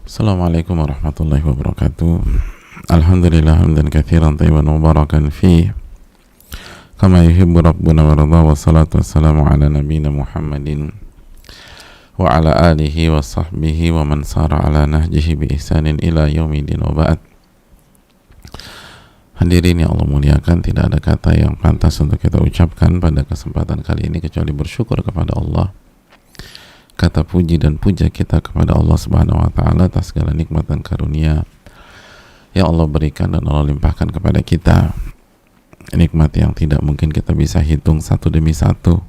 Assalamualaikum warahmatullahi wabarakatuh. Alhamdulillah hamdan katsiran thayyiban mubarakan fih kama yuhibbu rabbuna wa radha, wassalatu wassalamu ala nabiyyina Muhammadin wa ala alihi wa sahbihi wa man sara ala nahjihi bi ihsanin ila yaumidin wa ba'd. Hadirin yang Allah muliakan, tidak ada kata yang pantas untuk kita ucapkan pada kesempatan kali ini kecuali bersyukur kepada Allah. Kata puji dan puja kita kepada Allah Subhanahu wa taala atas segala nikmat dan karunia yang Allah berikan dan Allah limpahkan kepada kita. Nikmat yang tidak mungkin kita bisa hitung satu demi satu.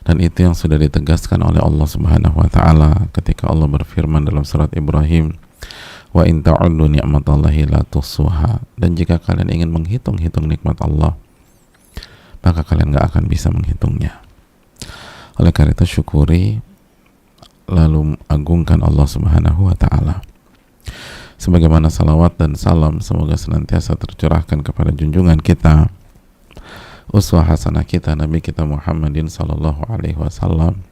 Dan itu yang sudah ditegaskan oleh Allah Subhanahu wa taala ketika Allah berfirman dalam surat Ibrahim, "Wa in ta'uddu ni'matallahi la tuhsuha." Dan jika kalian ingin menghitung-hitung nikmat Allah, maka kalian gak akan bisa menghitungnya. Oleh karena itu syukuri, lalu agungkan Allah Subhanahu wa ta'ala. Sebagaimana salawat dan salam semoga senantiasa tercurahkan kepada junjungan kita, uswah hasanah kita, Nabi kita Muhammadin sallallahu alaihi wasallam,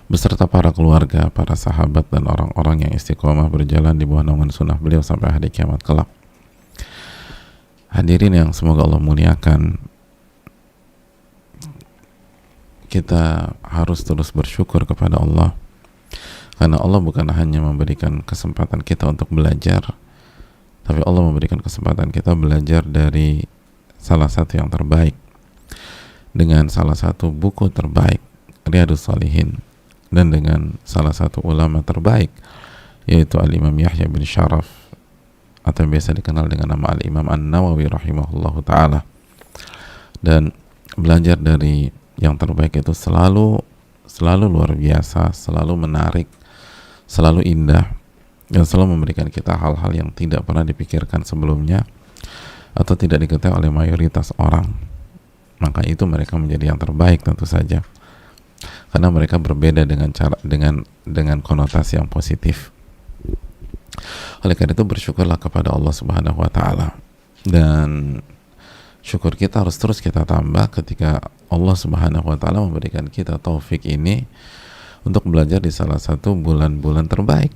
beserta para keluarga, para sahabat dan orang-orang yang istiqomah berjalan di bawah naungan sunnah beliau sampai hari kiamat kelak. Hadirin yang semoga Allah muliakan, kita harus terus bersyukur kepada Allah, karena Allah bukan hanya memberikan kesempatan kita untuk belajar, tapi Allah memberikan kesempatan kita belajar dari salah satu yang terbaik, dengan salah satu buku terbaik, Riyadhus Shalihin, dan dengan salah satu ulama terbaik, yaitu Al-Imam Yahya bin Sharaf, atau biasa dikenal dengan nama Al-Imam An-Nawawi rahimahullahu ta'ala. Dan belajar dari yang terbaik itu selalu luar biasa, selalu menarik, selalu indah, dan selalu memberikan kita hal-hal yang tidak pernah dipikirkan sebelumnya atau tidak diketahui oleh mayoritas orang. Maka itu mereka menjadi yang terbaik tentu saja, karena mereka berbeda dengan konotasi yang positif. Oleh karena itu bersyukurlah kepada Allah Subhanahu wa taala, dan syukur kita harus terus kita tambah ketika Allah Subhanahu wa taala memberikan kita taufik ini untuk belajar di salah satu bulan-bulan terbaik.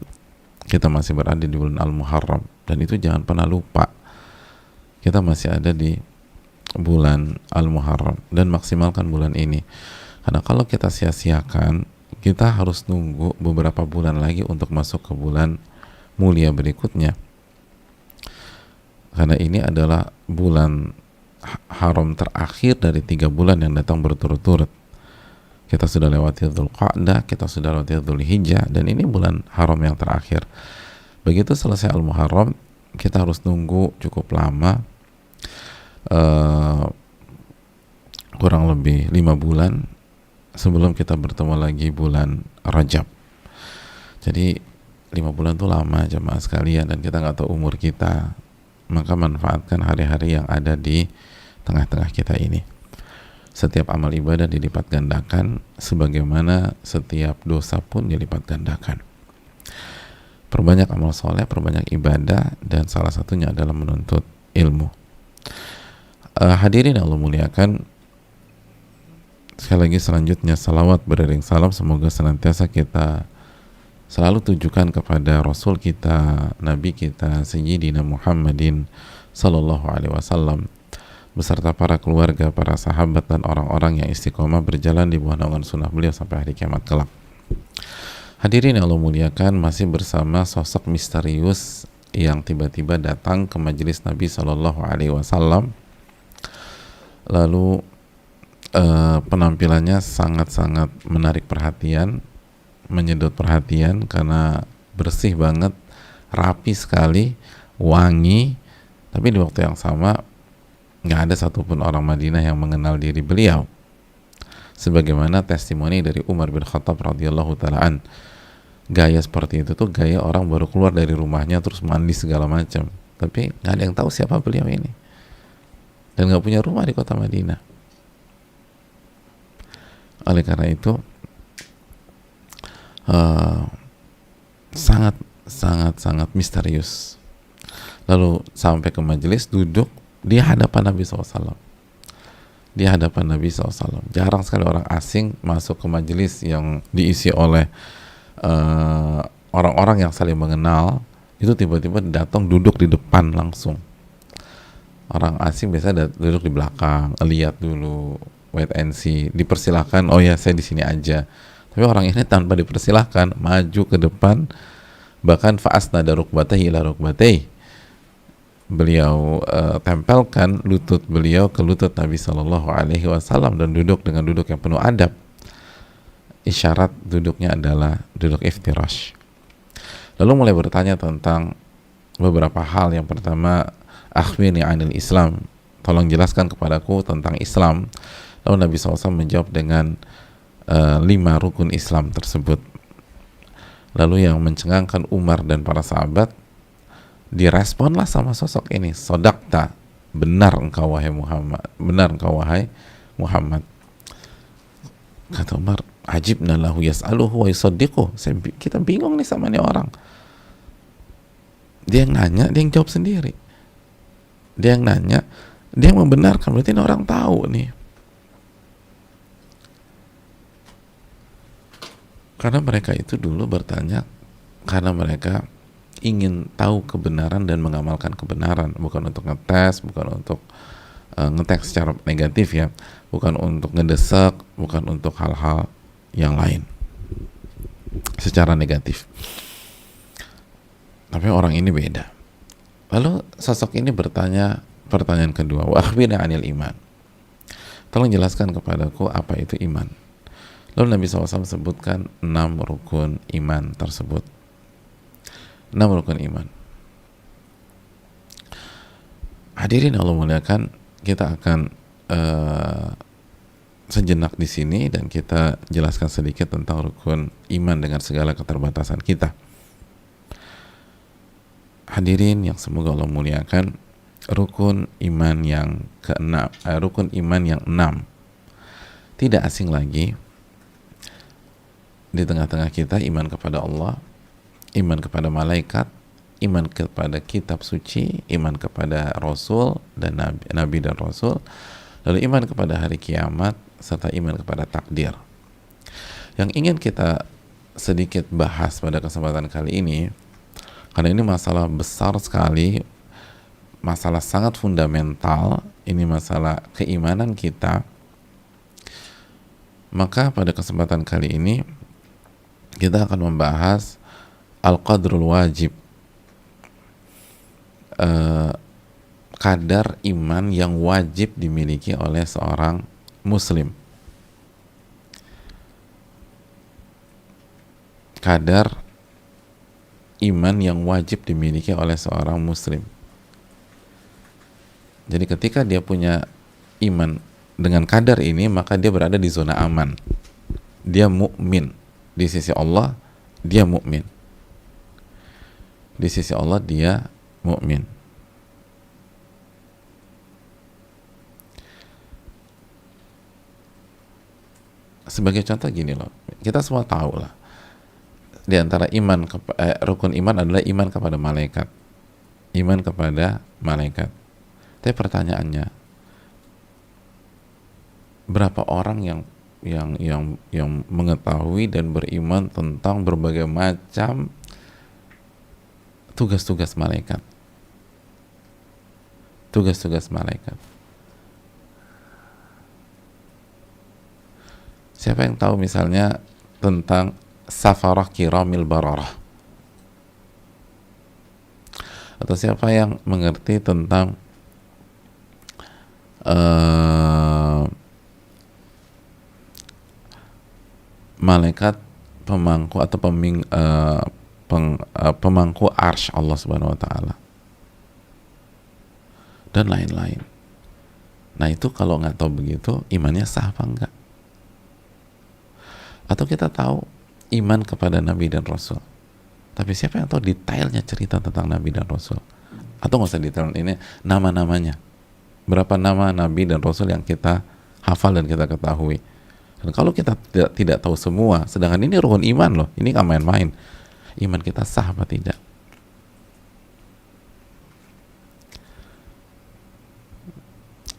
Kita masih berada di bulan Al-Muharram, dan itu jangan pernah lupa. Kita masih ada di bulan Al-Muharram, dan maksimalkan bulan ini. Karena kalau kita sia-siakan, kita harus nunggu beberapa bulan lagi untuk masuk ke bulan mulia berikutnya. Karena ini adalah bulan haram terakhir dari 3 bulan yang datang berturut-turut. Kita sudah lewati Dzulqa'dah, kita sudah lewati Dzulhijjah, dan ini bulan haram yang terakhir. Begitu selesai Al-Muharram, kita harus nunggu cukup lama, kurang lebih 5 bulan sebelum kita bertemu lagi bulan Rajab. Jadi 5 bulan itu lama jemaah sekalian, dan kita nggak tahu umur kita. Maka manfaatkan hari-hari yang ada di tengah-tengah kita ini. Setiap amal ibadah dilipat gandakan, sebagaimana setiap dosa pun dilipat gandakan. Perbanyak amal soleh, perbanyak ibadah, dan salah satunya adalah menuntut ilmu. Hadirin Allah muliakan, sekali lagi selanjutnya salawat beriring salam semoga senantiasa kita selalu tujukan kepada Rasul kita, Nabi kita, Sayyidina Muhammadin sallallahu alaihi wasallam, beserta para keluarga, para sahabat, dan orang-orang yang istiqomah berjalan di bawah naungan sunnah beliau sampai hari kiamat kelak. Hadirin yang Allah muliakan, masih bersama sosok misterius yang tiba-tiba datang ke majelis Nabi sallallahu alaihi wasallam. Lalu penampilannya sangat-sangat menarik perhatian, menyedot perhatian karena bersih banget, rapi sekali, wangi, tapi di waktu yang sama nggak ada satupun orang Madinah yang mengenal diri beliau, sebagaimana testimoni dari Umar bin Khattab radhiyallahu ta'ala. Gaya seperti itu tuh gaya orang baru keluar dari rumahnya terus mandi segala macam, tapi nggak ada yang tahu siapa beliau ini, dan nggak punya rumah di kota Madinah. Oleh karena itu sangat misterius. Lalu sampai ke majelis, duduk di hadapan Nabi SAW. Di hadapan Nabi SAW. Jarang sekali orang asing masuk ke majelis yang diisi oleh orang-orang yang saling mengenal itu tiba-tiba datang duduk di depan langsung. Orang asing biasa duduk di belakang, lihat dulu, wait and see, dipersilahkan, oh ya saya di sini aja. Tapi orang ini tanpa dipersilahkan maju ke depan, bahkan fa'asnada rukbatayhi ila rukbatayhi, beliau tempelkan lutut beliau ke lutut Nabi Shallallahu Alaihi Wasallam dan duduk dengan duduk yang penuh adab. Isyarat duduknya adalah duduk iftirash. Lalu mulai bertanya tentang beberapa hal. Yang pertama, akhbirni anil Islam, tolong jelaskan kepadaku tentang Islam. Lalu Nabi SAW menjawab dengan 5 rukun Islam tersebut. Lalu yang mencengangkan Umar dan para sahabat, diresponlah sama sosok ini, sodakta, benar engkau wahai Muhammad, benar engkau wahai Muhammad. Kata Umar, ajibna lahu yas'aluhu wa yusaddiquh. Kita bingung nih sama ini orang. Dia yang nanya, dia yang jawab sendiri. Dia yang nanya, dia yang membenarkan. Berarti ini orang tahu nih. Karena mereka itu dulu bertanya karena mereka ingin tahu kebenaran dan mengamalkan kebenaran, bukan untuk ngetes, bukan untuk ngetes secara negatif ya, bukan untuk ngedesak, bukan untuk hal-hal yang lain secara negatif. Tapi orang ini beda. Lalu sosok ini bertanya pertanyaan kedua, wa akhbirni anil iman, tolong jelaskan kepadaku apa itu iman. Lalu Nabi SAW sebutkan 6 rukun iman tersebut. 6 rukun iman. Hadirin Allah muliakan, kita akan sejenak di sini dan kita jelaskan sedikit tentang rukun iman dengan segala keterbatasan kita. Hadirin yang semoga Allah muliakan, rukun iman yang ke-6, rukun iman yang 6 tidak asing lagi di tengah-tengah kita. Iman kepada Allah, iman kepada malaikat, iman kepada kitab suci, iman kepada Rasul dan Nabi dan Rasul, lalu iman kepada hari kiamat, serta iman kepada takdir. Yang ingin kita sedikit bahas pada kesempatan kali ini, karena ini masalah besar sekali, masalah sangat fundamental, ini masalah keimanan kita, maka pada kesempatan kali ini kita akan membahas al-qadrul wajib, kadar iman yang wajib dimiliki oleh seorang muslim. Kadar iman yang wajib dimiliki oleh seorang muslim. Jadi ketika dia punya iman dengan kadar ini, maka dia berada di zona aman. Dia mukmin. Di sisi Allah dia mukmin. Di sisi Allah dia mukmin. Sebagai contoh gini loh, kita semua tahu lah, di antara rukun iman adalah iman kepada malaikat. Iman kepada malaikat. Tapi pertanyaannya, berapa orang yang mengetahui dan beriman tentang berbagai macam tugas-tugas malaikat? Tugas-tugas malaikat. Siapa yang tahu misalnya tentang safarah kiramil bararah? Atau siapa yang mengerti tentang malaikat pemangku atau pemangku arsy Allah Subhanahu wa taala dan lain-lain. Nah, itu kalau nggak tahu begitu, imannya sah apa enggak? Atau kita tahu iman kepada Nabi dan Rasul, tapi siapa yang tahu detailnya cerita tentang Nabi dan Rasul? Atau nggak usah detail ini, nama-namanya, berapa nama Nabi dan Rasul yang kita hafal dan kita ketahui. Dan kalau kita tidak tahu semua, sedangkan ini rukun iman loh, ini nggak main-main, iman kita sah apa tidak?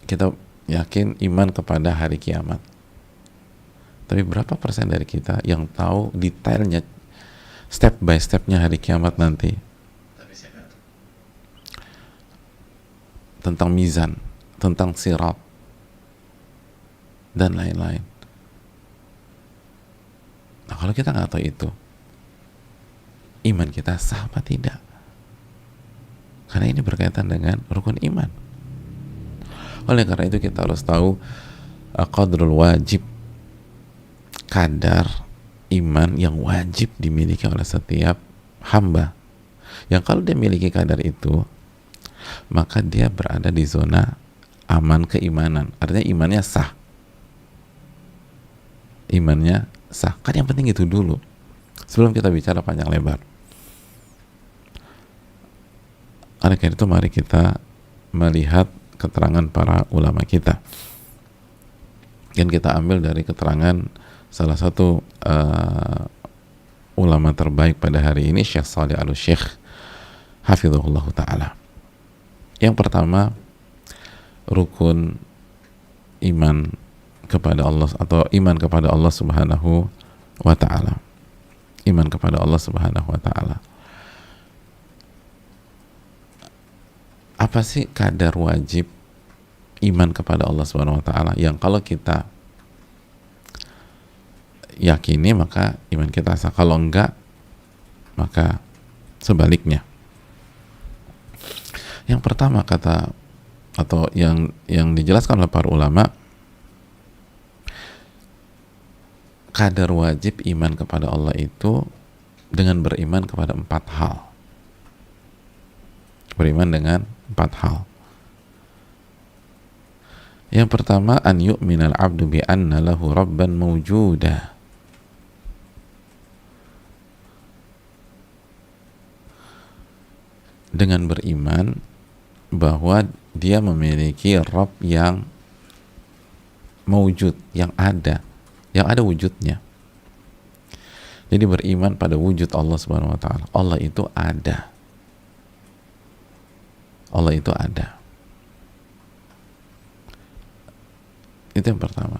Kita yakin iman kepada hari kiamat, tapi berapa persen dari kita yang tahu detailnya step by stepnya hari kiamat nanti, tentang mizan, tentang sirat, dan lain-lain. Nah, kalau kita nggak tahu itu, iman kita sah apa tidak? Karena ini berkaitan dengan rukun iman. Oleh karena itu kita harus tahu qadrul wajib, kadar iman yang wajib dimiliki oleh setiap hamba. Yang kalau dia miliki kadar itu, maka dia berada di zona aman keimanan. Artinya imannya sah. Imannya sah. Kan yang penting itu dulu, sebelum kita bicara panjang lebar. Oleh karena itu mari kita melihat keterangan para ulama kita, yang kita ambil dari keterangan salah satu ulama terbaik pada hari ini, Syekh Shalih Al-Syekh hafizahullah ta'ala. Yang pertama, rukun iman kepada Allah, atau iman kepada Allah subhanahu wa ta'ala. Iman kepada Allah subhanahu wa ta'ala. Apa sih kadar wajib iman kepada Allah subhanahu wa ta'ala yang kalau kita yakini maka iman kita sah, kalau enggak maka sebaliknya. Yang pertama kata, atau yang dijelaskan oleh para ulama, kadar wajib iman kepada Allah itu dengan beriman kepada 4 hal. Beriman dengan 4 hal. Yang pertama, an yu'minal abdu bi anna lahu rabban mawjuda. Dengan beriman bahwa dia memiliki Rabb yang mawjud, yang ada wujudnya. Jadi beriman pada wujud Allah subhanahu wa ta'ala. Allah itu ada. Allah itu ada. Itu yang pertama.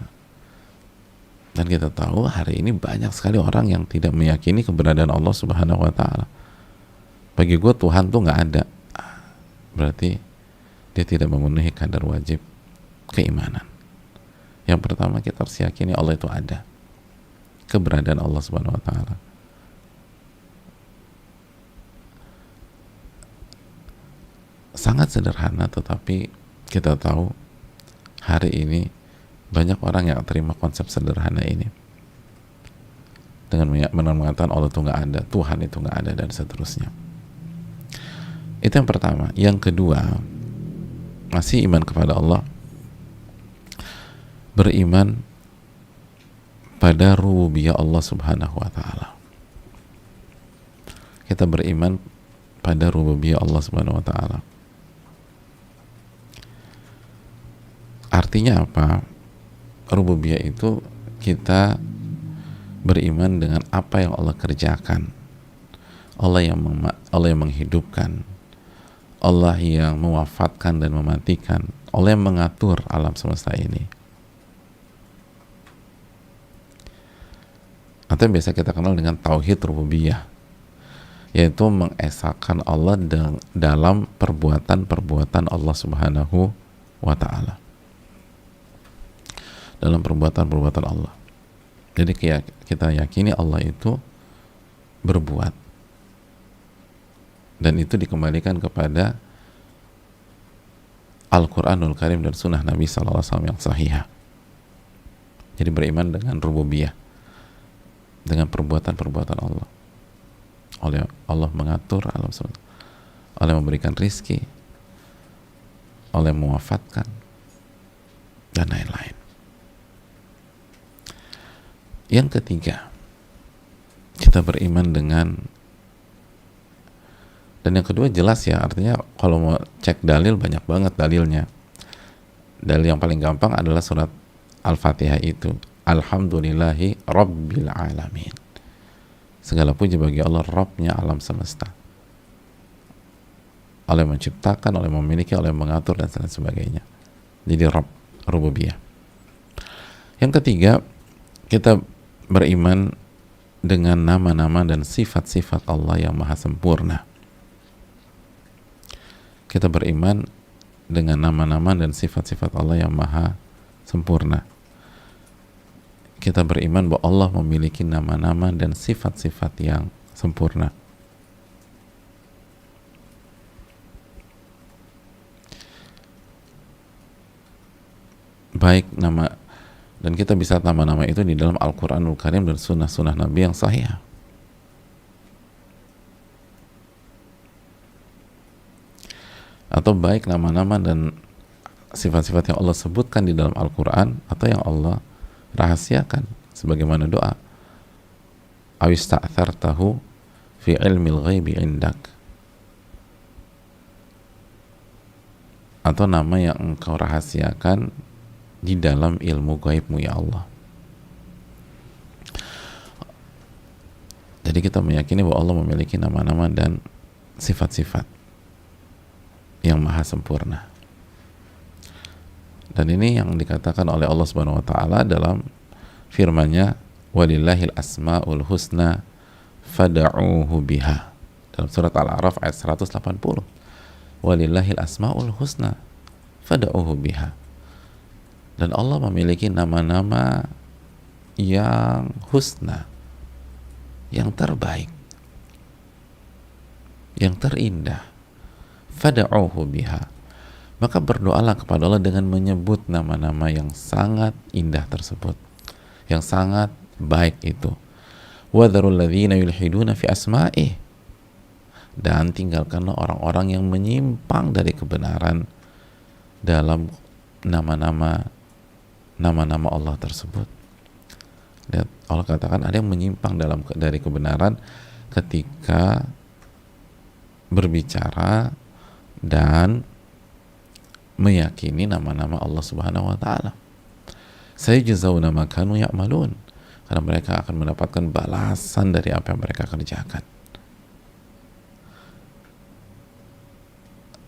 Dan kita tahu hari ini banyak sekali orang yang tidak meyakini keberadaan Allah subhanahu wa ta'ala. Bagi gue Tuhan tuh nggak ada. Berarti dia tidak memenuhi kadar wajib keimanan. Yang pertama, kita harus yakini Allah itu ada. Keberadaan Allah subhanahu wa ta'ala. Sangat sederhana, tetapi kita tahu hari ini banyak orang yang terima konsep sederhana ini dengan mengatakan Allah itu nggak ada, Tuhan itu nggak ada, dan seterusnya. Itu yang pertama. Yang kedua, masih iman kepada Allah, beriman pada rububiyah Allah subhanahu wa ta'ala. Kita beriman pada rububiyah Allah subhanahu wa ta'ala. Artinya apa? Rububiyah itu kita beriman dengan apa yang Allah kerjakan. Allah yang menghidupkan, Allah yang mewafatkan dan mematikan, Allah yang mengatur alam semesta ini. Atau yang biasa kita kenal dengan tauhid rububiyah, yaitu mengesahkan Allah dalam perbuatan-perbuatan Allah subhanahu wa ta'ala, dalam perbuatan-perbuatan Allah. Jadi kita yakini Allah itu berbuat, dan itu dikembalikan kepada Al-Quranul Karim dan Sunnah Nabi SAW yang sahihah. Jadi beriman dengan rububiyah, dengan perbuatan-perbuatan Allah. Oleh Allah mengatur alam semesta, oleh memberikan rizki, oleh mewafatkan, dan lain-lain. Yang ketiga, kita beriman dengan, dan yang kedua jelas ya, artinya kalau mau cek dalil banyak banget dalilnya. Dalil yang paling gampang adalah surat Al-Fatihah itu, Alhamdulillahi Rabbil Alamin. Segala puji bagi Allah, Rabbnya alam semesta. Allah yang menciptakan, Allah yang memiliki, Allah yang mengatur, dan sebagainya. Jadi Rabb, rububiyah. Yang ketiga, kita beriman dengan nama-nama dan sifat-sifat Allah yang maha sempurna. Kita beriman dengan nama-nama dan sifat-sifat Allah yang maha sempurna. Kita beriman bahwa Allah memiliki nama-nama dan sifat-sifat yang sempurna. Baik nama, dan kita bisa nama-nama itu di dalam Al-Quranul Karim dan sunnah-sunnah Nabi yang sahih. Atau baik nama-nama dan sifat-sifat yang Allah sebutkan di dalam Al-Quran atau yang Allah rahasiakan sebagaimana doa, awista'thartahu fi ilmil ghaibi indak, atau nama yang engkau rahasiakan di dalam ilmu gaibmu ya Allah. Jadi kita meyakini bahwa Allah memiliki nama-nama dan sifat-sifat yang maha sempurna. Dan ini yang dikatakan oleh Allah Subhanahu wa taala dalam firman-Nya, walillahil asmaul husna fad'uuhu biha, dalam surat Al-A'raf ayat 180. Walillahil asmaul husna fad'uuhu biha. Dan Allah memiliki nama-nama yang husna, yang terbaik, yang terindah. Fad'uuhu biha. Maka berdoalah kepada Allah dengan menyebut nama-nama yang sangat indah tersebut, yang sangat baik itu. Wadharul ladzina yulhiduna fi asma'ih. Dan tinggalkanlah orang-orang yang menyimpang dari kebenaran dalam nama-nama Allah tersebut. Lihat, Allah katakan ada yang menyimpang dari kebenaran ketika berbicara dan meyakini nama-nama Allah Subhanahu wa taala. Sayajzauna ma kanu ya'malun, karena mereka akan mendapatkan balasan dari apa yang mereka kerjakan.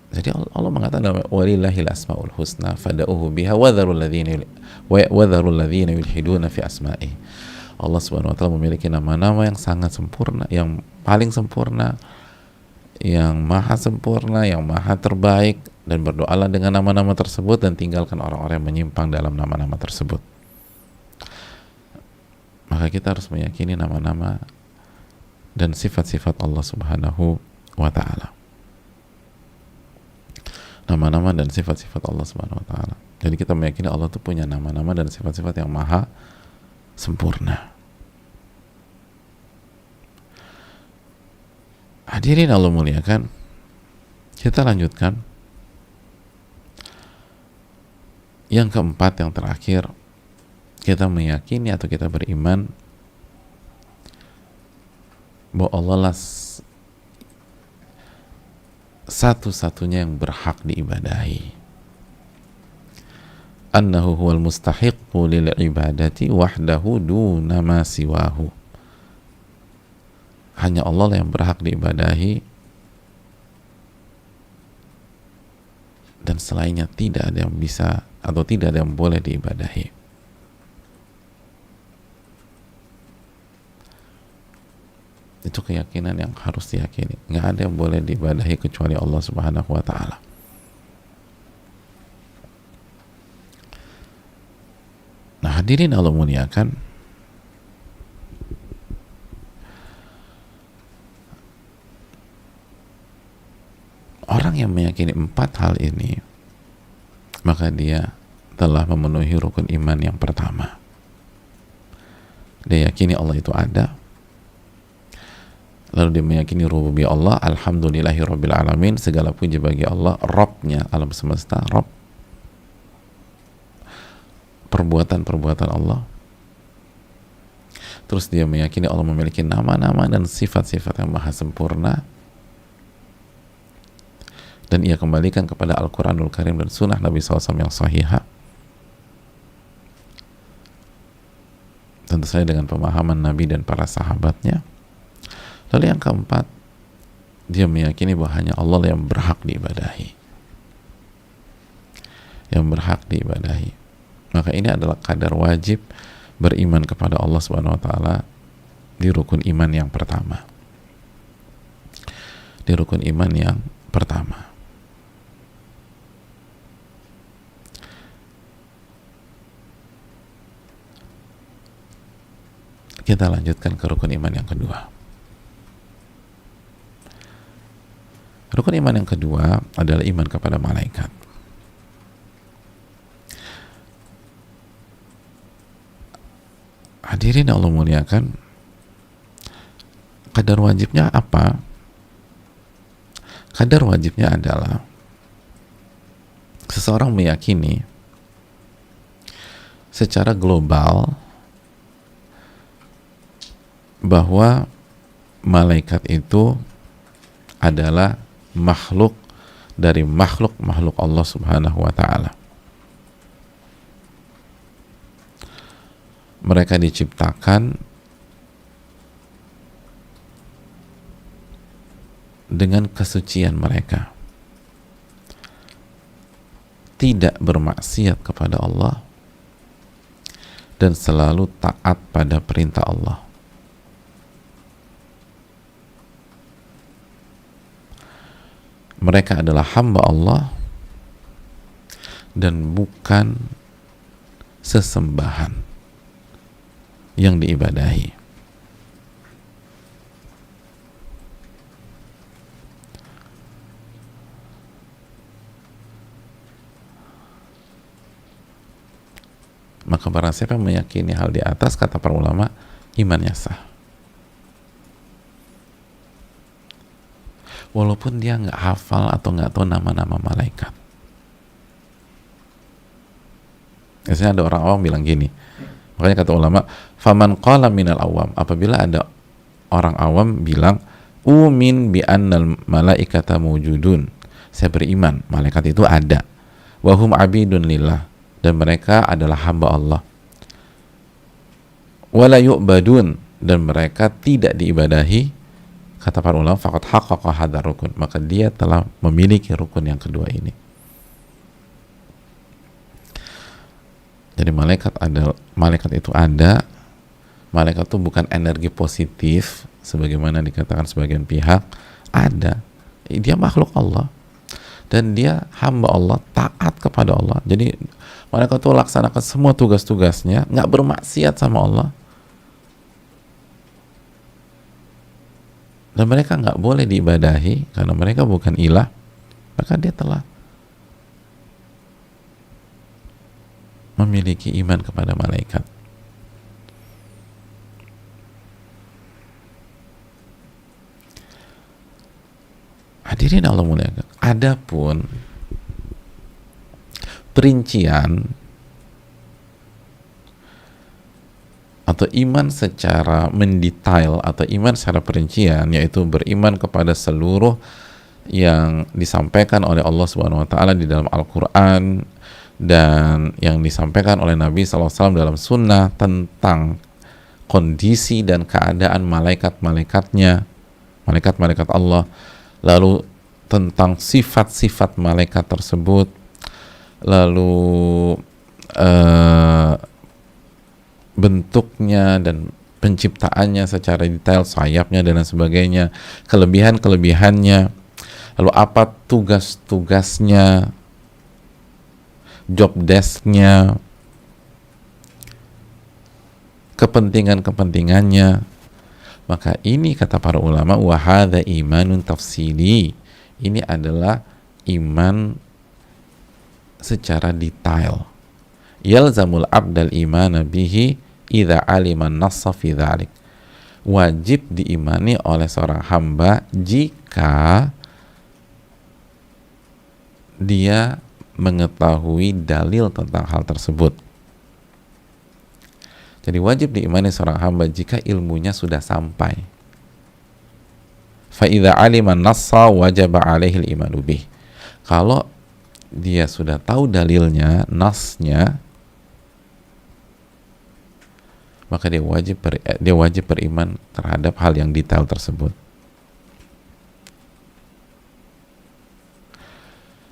Jadi Allah mengatakan walillahil asmaul husna fad'uuhu biha wadharul ladzina yulhiduna fi asma'i. Allah Subhanahu wa taala memiliki nama-nama yang sangat sempurna, yang paling sempurna, yang maha sempurna, yang maha terbaik, dan berdoalah dengan nama-nama tersebut dan tinggalkan orang-orang yang menyimpang dalam nama-nama tersebut. Maka kita harus meyakini nama-nama dan sifat-sifat Allah Subhanahu wa taala. Nama-nama dan sifat-sifat Allah Subhanahu wa taala. Jadi kita meyakini Allah itu punya nama-nama dan sifat-sifat yang maha sempurna. Hadirin Allah muliakan, kita lanjutkan. Yang keempat, yang terakhir, kita meyakini atau kita beriman bahwa Allah lah satu-satunya yang berhak diibadahi. Annahu huwal mustahiqqu lil ibadati wahdahu duna ma siwahu. Hanya Allah yang berhak diibadahi, dan selainnya tidak ada yang bisa atau tidak ada yang boleh diibadahi. Itu keyakinan yang harus diyakini. Nggak ada yang boleh diibadahi kecuali Allah Subhanahu wa ta'ala. Nah, hadirin Allah muliakan, orang yang meyakini empat hal ini, maka dia telah memenuhi rukun iman yang pertama. Dia yakini Allah itu ada, lalu dia meyakini rububiyah Allah, alhamdulillahi rabbil alamin, segala puji bagi Allah, Rabbnya alam semesta, Rabb, perbuatan-perbuatan Allah. Terus dia meyakini Allah memiliki nama-nama dan sifat-sifat yang maha sempurna, dan ia kembalikan kepada Al-Quranul Karim dan sunnah Nabi SAW yang sahihah, tentu saja dengan pemahaman Nabi dan para sahabatnya. Lalu yang keempat, dia meyakini bahwa hanya Allah yang berhak diibadahi, yang berhak diibadahi. Maka ini adalah kadar wajib beriman kepada Allah Subhanahu wa taala di rukun iman yang pertama. Di rukun iman yang pertama. Kita lanjutkan ke rukun iman yang kedua. Rukun iman yang kedua adalah iman kepada malaikat. Hadirin Allah muliakan, kadar wajibnya apa? Kadar wajibnya adalah seseorang meyakini secara global bahwa malaikat itu adalah makhluk dari makhluk Allah Subhanahu wa ta'ala. Mereka diciptakan dengan kesucian mereka, tidak bermaksiat kepada Allah dan selalu taat pada perintah Allah. Mereka adalah hamba Allah dan bukan sesembahan yang diibadahi. Maka barang siapa yang meyakini hal di atas, kata para ulama, imannya sah. Walaupun dia nggak hafal atau nggak tahu nama-nama malaikat. Biasanya ada orang awam bilang gini, makanya kata ulama, faman qala minal awam, apabila ada orang awam bilang, umin bi annal malaikata mawjudun, saya beriman malaikat itu ada, wahum abidun lillah, dan mereka adalah hamba Allah, wala yu'badun, dan mereka tidak diibadahi, kata para ulama, faqad haqqaqa hadzal rukun, maka dia telah memiliki rukun yang kedua ini. Jadi malaikat itu ada. Malaikat itu bukan energi positif sebagaimana dikatakan sebagian pihak. Ada. Dia makhluk Allah dan dia hamba Allah, taat kepada Allah. Jadi malaikat itu laksanakan semua tugas-tugasnya, nggak bermaksiat sama Allah. Dan mereka nggak boleh diibadahi karena mereka bukan ilah. Maka dia telah memiliki iman kepada malaikat. Hadirin Allah muliakan. Adapun perincian atau iman secara mendetail atau iman secara perincian, yaitu beriman kepada seluruh yang disampaikan oleh Allah Subhanahu wa taala di dalam Al-Qur'an dan yang disampaikan oleh Nabi SAW dalam sunnah tentang kondisi dan keadaan malaikat-malaikatnya, malaikat-malaikat Allah, lalu tentang sifat-sifat malaikat tersebut, lalu bentuknya dan penciptaannya secara detail, sayapnya dan lain sebagainya, kelebihan-kelebihannya, lalu apa tugas-tugasnya, job desk-nya, kepentingan-kepentingannya. Maka ini kata para ulama, wa hadza imanun tafsili, ini adalah iman secara detail. Yalzamul abdal imana bihi idza alima an-nassa fi dzalik, wajib diimani oleh seorang hamba jika dia mengetahui dalil tentang hal tersebut. Jadi wajib diimani seorang hamba jika ilmunya sudah sampai. Fa idza alima an-nassa wajaba alaihi al-imanu bih. Kalau dia sudah tahu dalilnya, nasnya, maka dia wajib beriman terhadap hal yang detail tersebut.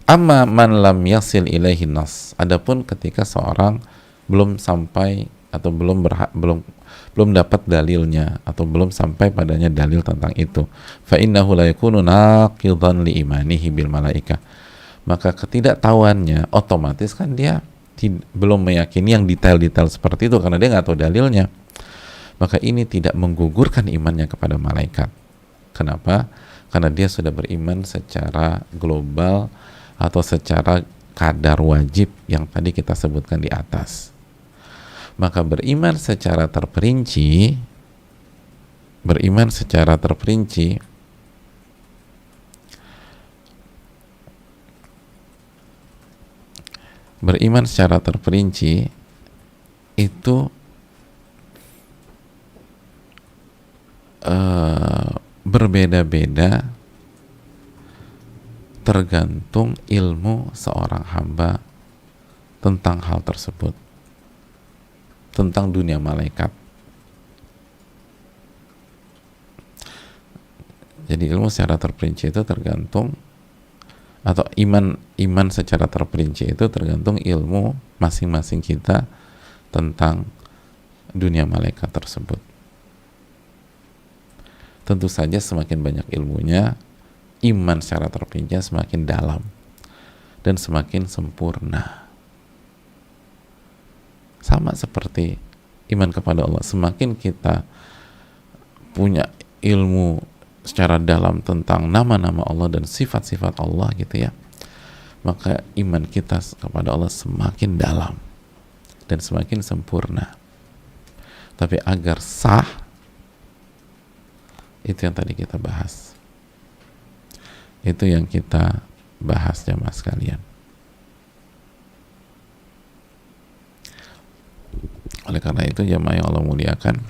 Amma man lam yasil ilaihi nas, adapun ketika seorang belum sampai atau belum dapat dalilnya atau belum sampai padanya dalil tentang itu, fa innahu la yakunu naqidan li imanihi bil malaikah, maka ketidaktahuannya otomatis kan dia belum meyakini yang detail-detail seperti itu karena dia nggak tahu dalilnya, maka ini tidak menggugurkan imannya kepada malaikat. Kenapa? Karena dia sudah beriman secara global atau secara kadar wajib yang tadi kita sebutkan di atas. Maka beriman secara terperinci itu berbeda-beda tergantung ilmu seorang hamba tentang hal tersebut, tentang dunia malaikat. Jadi ilmu secara terperinci itu tergantung, atau iman secara terperinci itu tergantung ilmu masing-masing kita tentang dunia malaikat tersebut. Tentu saja semakin banyak ilmunya, iman secara terperinci semakin dalam dan semakin sempurna. Sama seperti iman kepada Allah, semakin kita punya ilmu secara dalam tentang nama-nama Allah dan sifat-sifat Allah gitu ya, maka iman kita kepada Allah semakin dalam dan semakin sempurna. Tapi agar sah, itu yang tadi kita bahas, itu yang kita bahas jamaah sekalian. Oleh karena itu jamaah yang Allah muliakan,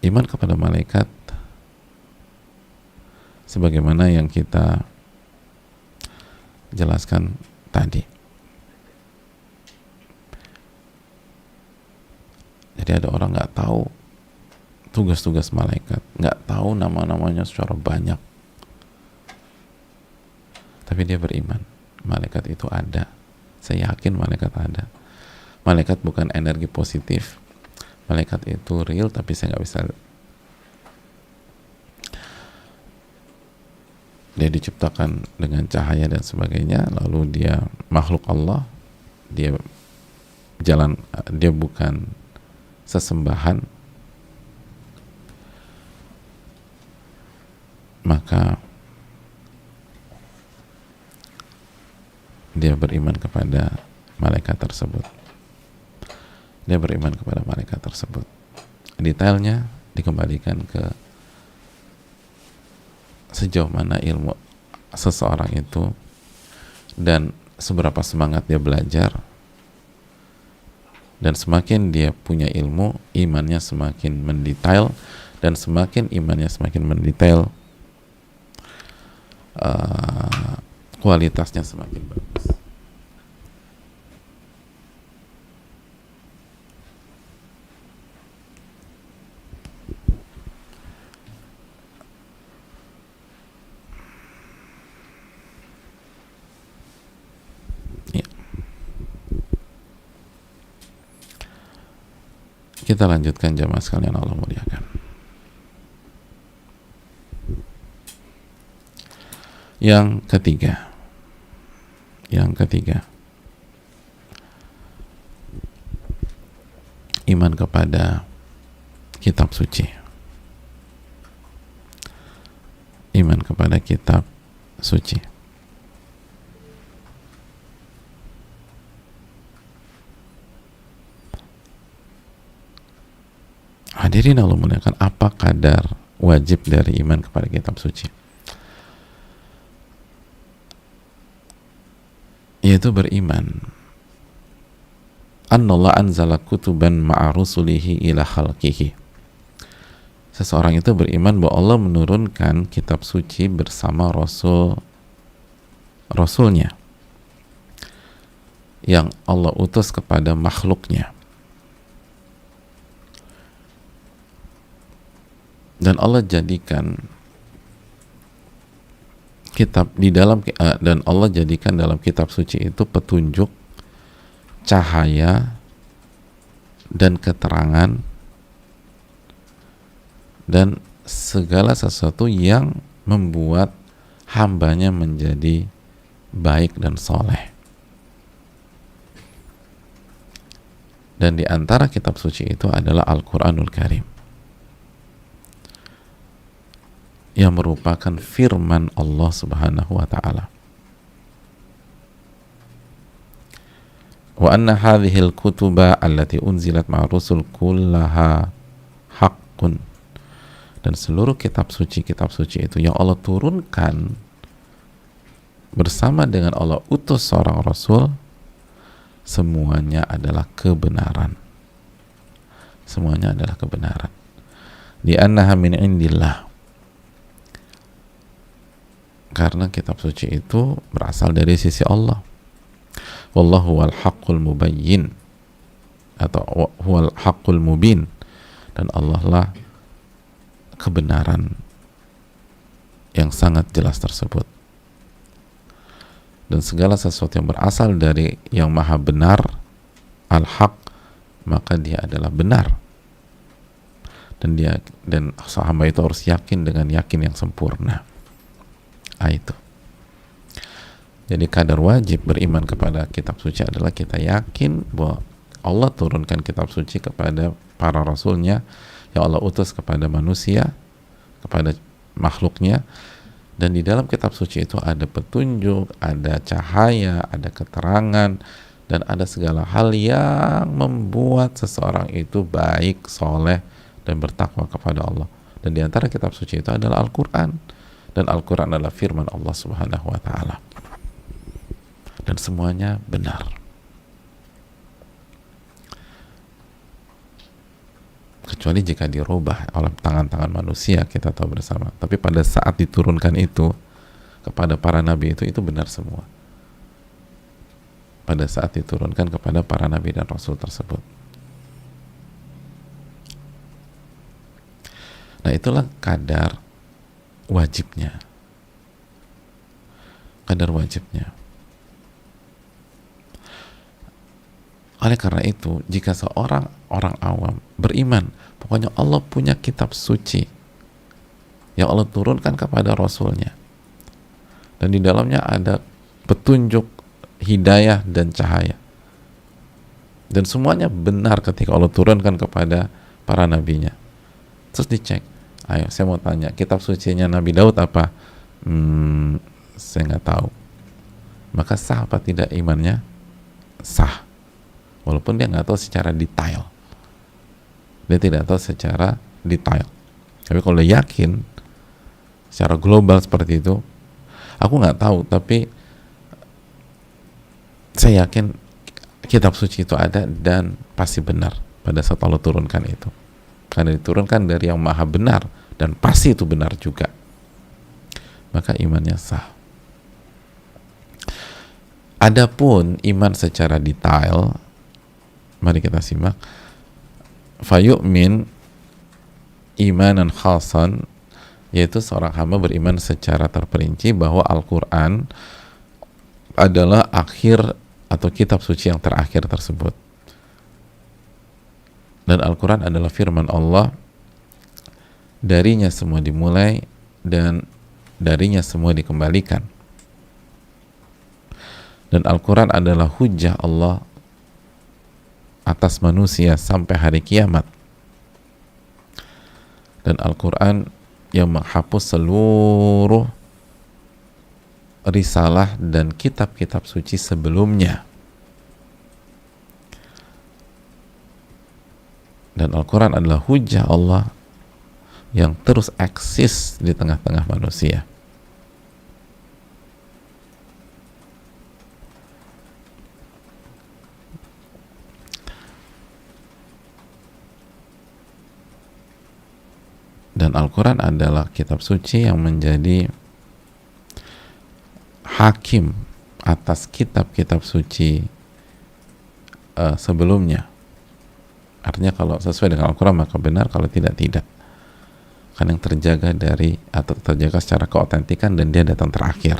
iman kepada malaikat sebagaimana yang kita jelaskan tadi. Jadi ada orang nggak tahu tugas-tugas malaikat, nggak tahu nama-namanya secara banyak, tapi dia beriman malaikat itu ada. Saya yakin malaikat ada. Malaikat bukan energi positif, malaikat itu real, tapi saya nggak bisa. Dia diciptakan dengan cahaya dan sebagainya, lalu dia makhluk Allah, dia bukan sesembahan, maka dia beriman kepada malaikat tersebut. Detailnya dikembalikan ke sejauh mana ilmu seseorang itu dan seberapa semangat dia belajar. Dan semakin dia punya ilmu, imannya semakin mendetail, dan semakin imannya semakin mendetail, kualitasnya semakin bagus. Kita lanjutkan jamaah sekalian Allah muliakan. Yang ketiga, iman kepada kitab suci. Iman kepada kitab suci. Hadirin Allah muliakan, apa kadar wajib dari iman kepada kitab suci? Yaitu beriman annallah anzala kutuban ma'a rusulihi ila khalqihi. Seseorang itu beriman bahwa Allah menurunkan kitab suci bersama rasulnya yang Allah utus kepada makhluknya. Dan Allah jadikan kitab dalam kitab suci itu petunjuk, cahaya dan keterangan dan segala sesuatu yang membuat hambanya menjadi baik dan soleh. Dan di antara kitab suci itu adalah Al-Quranul Karim, yang merupakan firman Allah Subhanahu wa ta'ala. Wa anna hadhil kutuba allati unzilat ma'a rusul kullaha haqqun. Dan seluruh kitab suci itu yang Allah turunkan bersama dengan Allah utus seorang rasul, semuanya adalah kebenaran. Semuanya adalah kebenaran. Di annaha min indillah. Karena kitab suci itu berasal dari sisi Allah. Wallahu wal haqqul mubayyin, atau huwal haqqul mubin, dan Allah lah kebenaran yang sangat jelas tersebut. Dan segala sesuatu yang berasal dari yang maha benar, al-haq, maka dia adalah benar. Dan hamba itu harus yakin dengan yakin yang sempurna. Itu. Jadi kadar wajib beriman kepada kitab suci adalah kita yakin bahwa Allah turunkan kitab suci kepada para rasulnya yang Allah utus kepada manusia, kepada makhluknya, dan di dalam kitab suci itu ada petunjuk, ada cahaya, ada keterangan, dan ada segala hal yang membuat seseorang itu baik, soleh, dan bertakwa kepada Allah. Dan di antara kitab suci itu adalah Al-Quran, dan Al-Quran adalah firman Allah Subhanahu wa ta'ala, dan semuanya benar. Kecuali jika dirubah oleh tangan-tangan manusia, kita tahu bersama. Tapi pada saat diturunkan itu kepada para nabi itu benar semua. Pada saat diturunkan kepada para nabi dan rasul tersebut. Nah, itulah kadar wajibnya. Kadar wajibnya. Oleh karena itu, jika seorang orang awam beriman, pokoknya Allah punya kitab suci yang Allah turunkan kepada Rasulnya, dan di dalamnya ada petunjuk, hidayah, dan cahaya, dan semuanya benar ketika Allah turunkan kepada para nabinya. Terus dicek, ayo saya mau tanya, kitab sucinya Nabi Daud apa? Saya nggak tahu. Maka sah apa tidak imannya? Sah. Walaupun dia nggak tahu secara detail, dia tidak tahu secara detail. Tapi kalau dia yakin secara global seperti itu, aku nggak tahu, tapi saya yakin kitab suci itu ada dan pasti benar pada saat Allah turunkan itu, karena diturunkan dari yang maha benar dan pasti itu benar juga, maka imannya sah. Adapun iman secara detail, mari kita simak. Fayu'min imanan khasan, yaitu seorang hamba beriman secara terperinci bahwa Al-Quran adalah akhir atau kitab suci yang terakhir tersebut, dan Al-Quran adalah firman Allah, darinya semua dimulai dan darinya semua dikembalikan, dan Al-Quran adalah hujjah Allah atas manusia sampai hari kiamat, dan Al-Quran yang menghapus seluruh risalah dan kitab-kitab suci sebelumnya, dan Al-Quran adalah hujjah Allah yang terus eksis di tengah-tengah manusia. Dan Al-Quran adalah kitab suci yang menjadi hakim atas kitab-kitab suci sebelumnya. Artinya kalau sesuai dengan Al-Quran maka benar, kalau tidak, tidak. Kan yang terjaga dari, atau terjaga secara keautentikan, dan dia datang terakhir.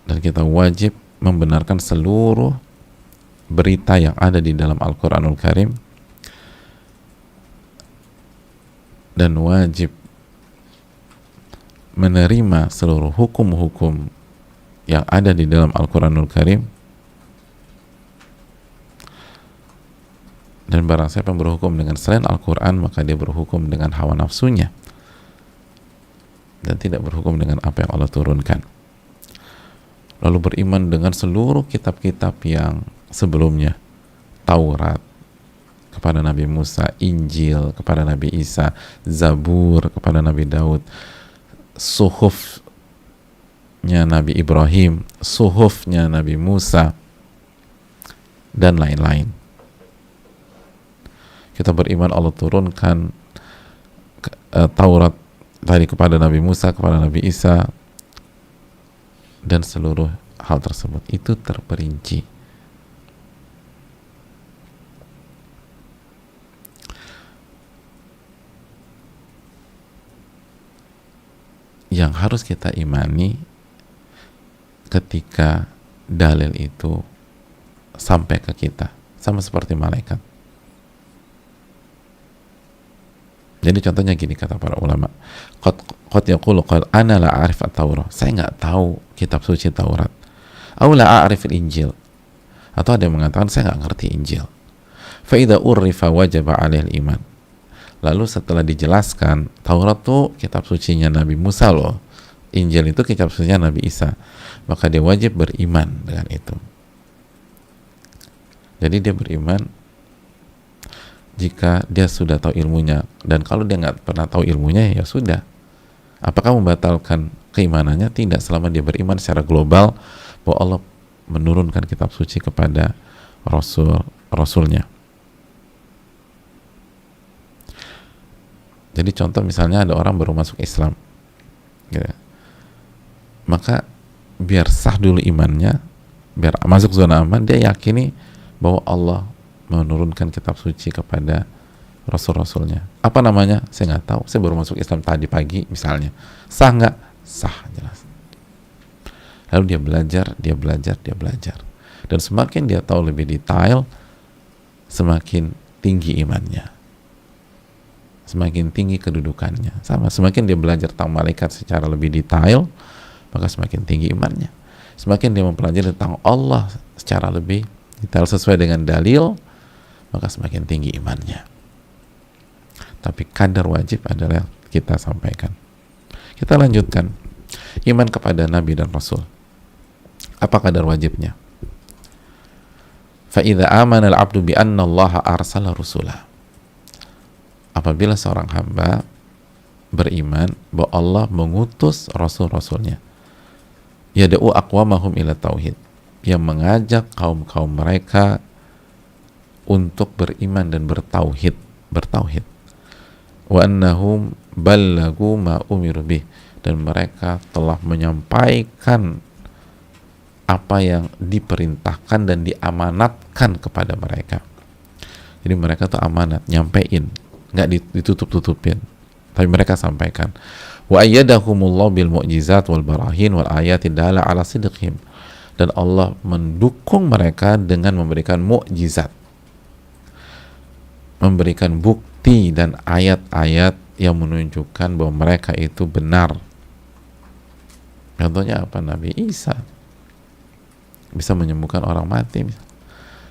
Dan kita wajib membenarkan seluruh berita yang ada di dalam Al-Quranul Karim, dan wajib menerima seluruh hukum-hukum yang ada di dalam Al-Quranul Karim. Dan barang siapa yang berhukum dengan selain Al-Quran, maka dia berhukum dengan hawa nafsunya dan tidak berhukum dengan apa yang Allah turunkan. Lalu beriman dengan seluruh kitab-kitab yang sebelumnya, Taurat kepada Nabi Musa, Injil kepada Nabi Isa, Zabur kepada Nabi Daud, Suhufnya Nabi Ibrahim, Suhufnya Nabi Musa, dan lain-lain. Kita beriman Allah turunkan Taurat tadi kepada Nabi Musa, kepada Nabi Isa, dan seluruh hal tersebut itu terperinci. Yang harus kita imani ketika dalil itu sampai ke kita, sama seperti malaikat. Jadi contohnya gini, kata para ulama, qad yaqulu qad ana la a'rif at-Taurah, saya nggak tahu kitab suci Taurat, aw la a'rif al-Injil, atau ada yang mengatakan saya nggak ngerti Injil. Fa idza urrifa wajaba 'alaihi al-iman, lalu setelah dijelaskan Taurat tuh kitab sucinya Nabi Musa loh, Injil itu kitab sucinya Nabi Isa, maka dia wajib beriman dengan itu. Jadi dia beriman jika dia sudah tahu ilmunya, dan kalau dia nggak pernah tahu ilmunya, ya sudah. Apakah membatalkan keimanannya? Tidak, selama dia beriman secara global bahwa Allah menurunkan kitab suci kepada Rasulnya. Jadi contoh misalnya ada orang baru masuk Islam, gitu. Maka biar sah dulu imannya, biar masuk zona aman, dia yakini bahwa Allah menurunkan kitab suci kepada Rasul-Rasulnya. Apa namanya? Saya nggak tahu. Saya baru masuk Islam tadi pagi misalnya. Sah nggak? Sah, jelas. Lalu dia belajar. Dan semakin dia tahu lebih detail, semakin tinggi imannya. Semakin tinggi kedudukannya. Sama, semakin dia belajar tentang malaikat secara lebih detail, maka semakin tinggi imannya. Semakin dia mempelajari tentang Allah secara lebih detail sesuai dengan dalil, maka semakin tinggi imannya. Tapi kadar wajib adalah kita sampaikan. Kita lanjutkan. Iman kepada Nabi dan Rasul. Apa kadar wajibnya? Fa idza amana al-'abdu bi anna Allah arsala rusula. Apabila seorang hamba beriman bahwa Allah mengutus rasul-rasulnya, yad'u aqwamahum ila tauhid, yang mengajak kaum-kaum mereka untuk beriman dan bertauhid, wa annahum ballagu ma umiru bih, dan mereka telah menyampaikan apa yang diperintahkan dan diamanatkan kepada mereka. Jadi mereka tuh amanat, nyampein, nggak ditutup-tutupin, tapi mereka sampaikan. Wa ayyadahumullahu bil mu'jizat wal barahin wal ayati dalla ala sidqihim, dan Allah mendukung mereka dengan memberikan mukjizat, memberikan bukti dan ayat-ayat yang menunjukkan bahwa mereka itu benar. Contohnya apa? Nabi Isa bisa menyembuhkan orang mati.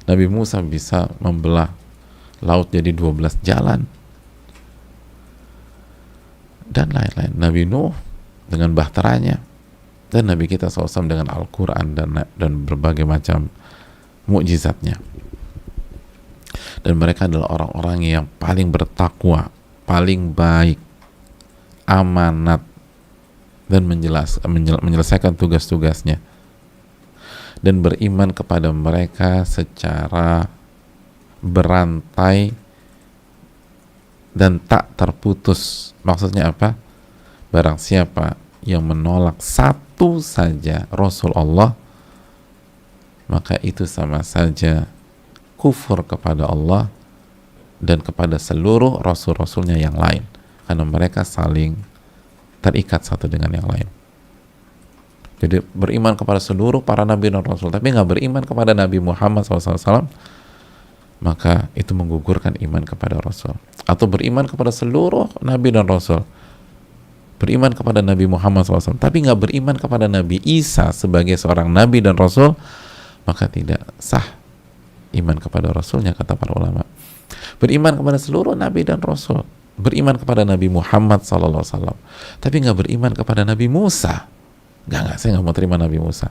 Nabi Musa bisa membelah laut jadi 12 jalan. Dan lain-lain. Nabi Nuh dengan bahteranya. Dan Nabi kita SAW dengan Al-Quran dan berbagai macam mukjizatnya. Dan mereka adalah orang-orang yang paling bertakwa, paling baik, amanat, dan menyelesaikan tugas-tugasnya, dan beriman kepada mereka secara berantai dan tak terputus. Maksudnya apa? Barang siapa yang menolak satu saja Rasul Allah, maka itu sama saja kufur kepada Allah dan kepada seluruh Rasul-Rasulnya yang lain, karena mereka saling terikat satu dengan yang lain. Jadi beriman kepada seluruh para nabi dan rasul, tapi nggak beriman kepada Nabi Muhammad SAW, maka itu menggugurkan iman kepada Rasul. Atau beriman kepada seluruh nabi dan rasul, beriman kepada Nabi Muhammad SAW, tapi nggak beriman kepada Nabi Isa sebagai seorang nabi dan rasul, maka tidak sah iman kepada Rasulnya, kata para ulama. Beriman kepada seluruh nabi dan rasul, beriman kepada Nabi Muhammad SAW, tapi nggak beriman kepada Nabi Musa, nggak, saya nggak mau terima Nabi Musa,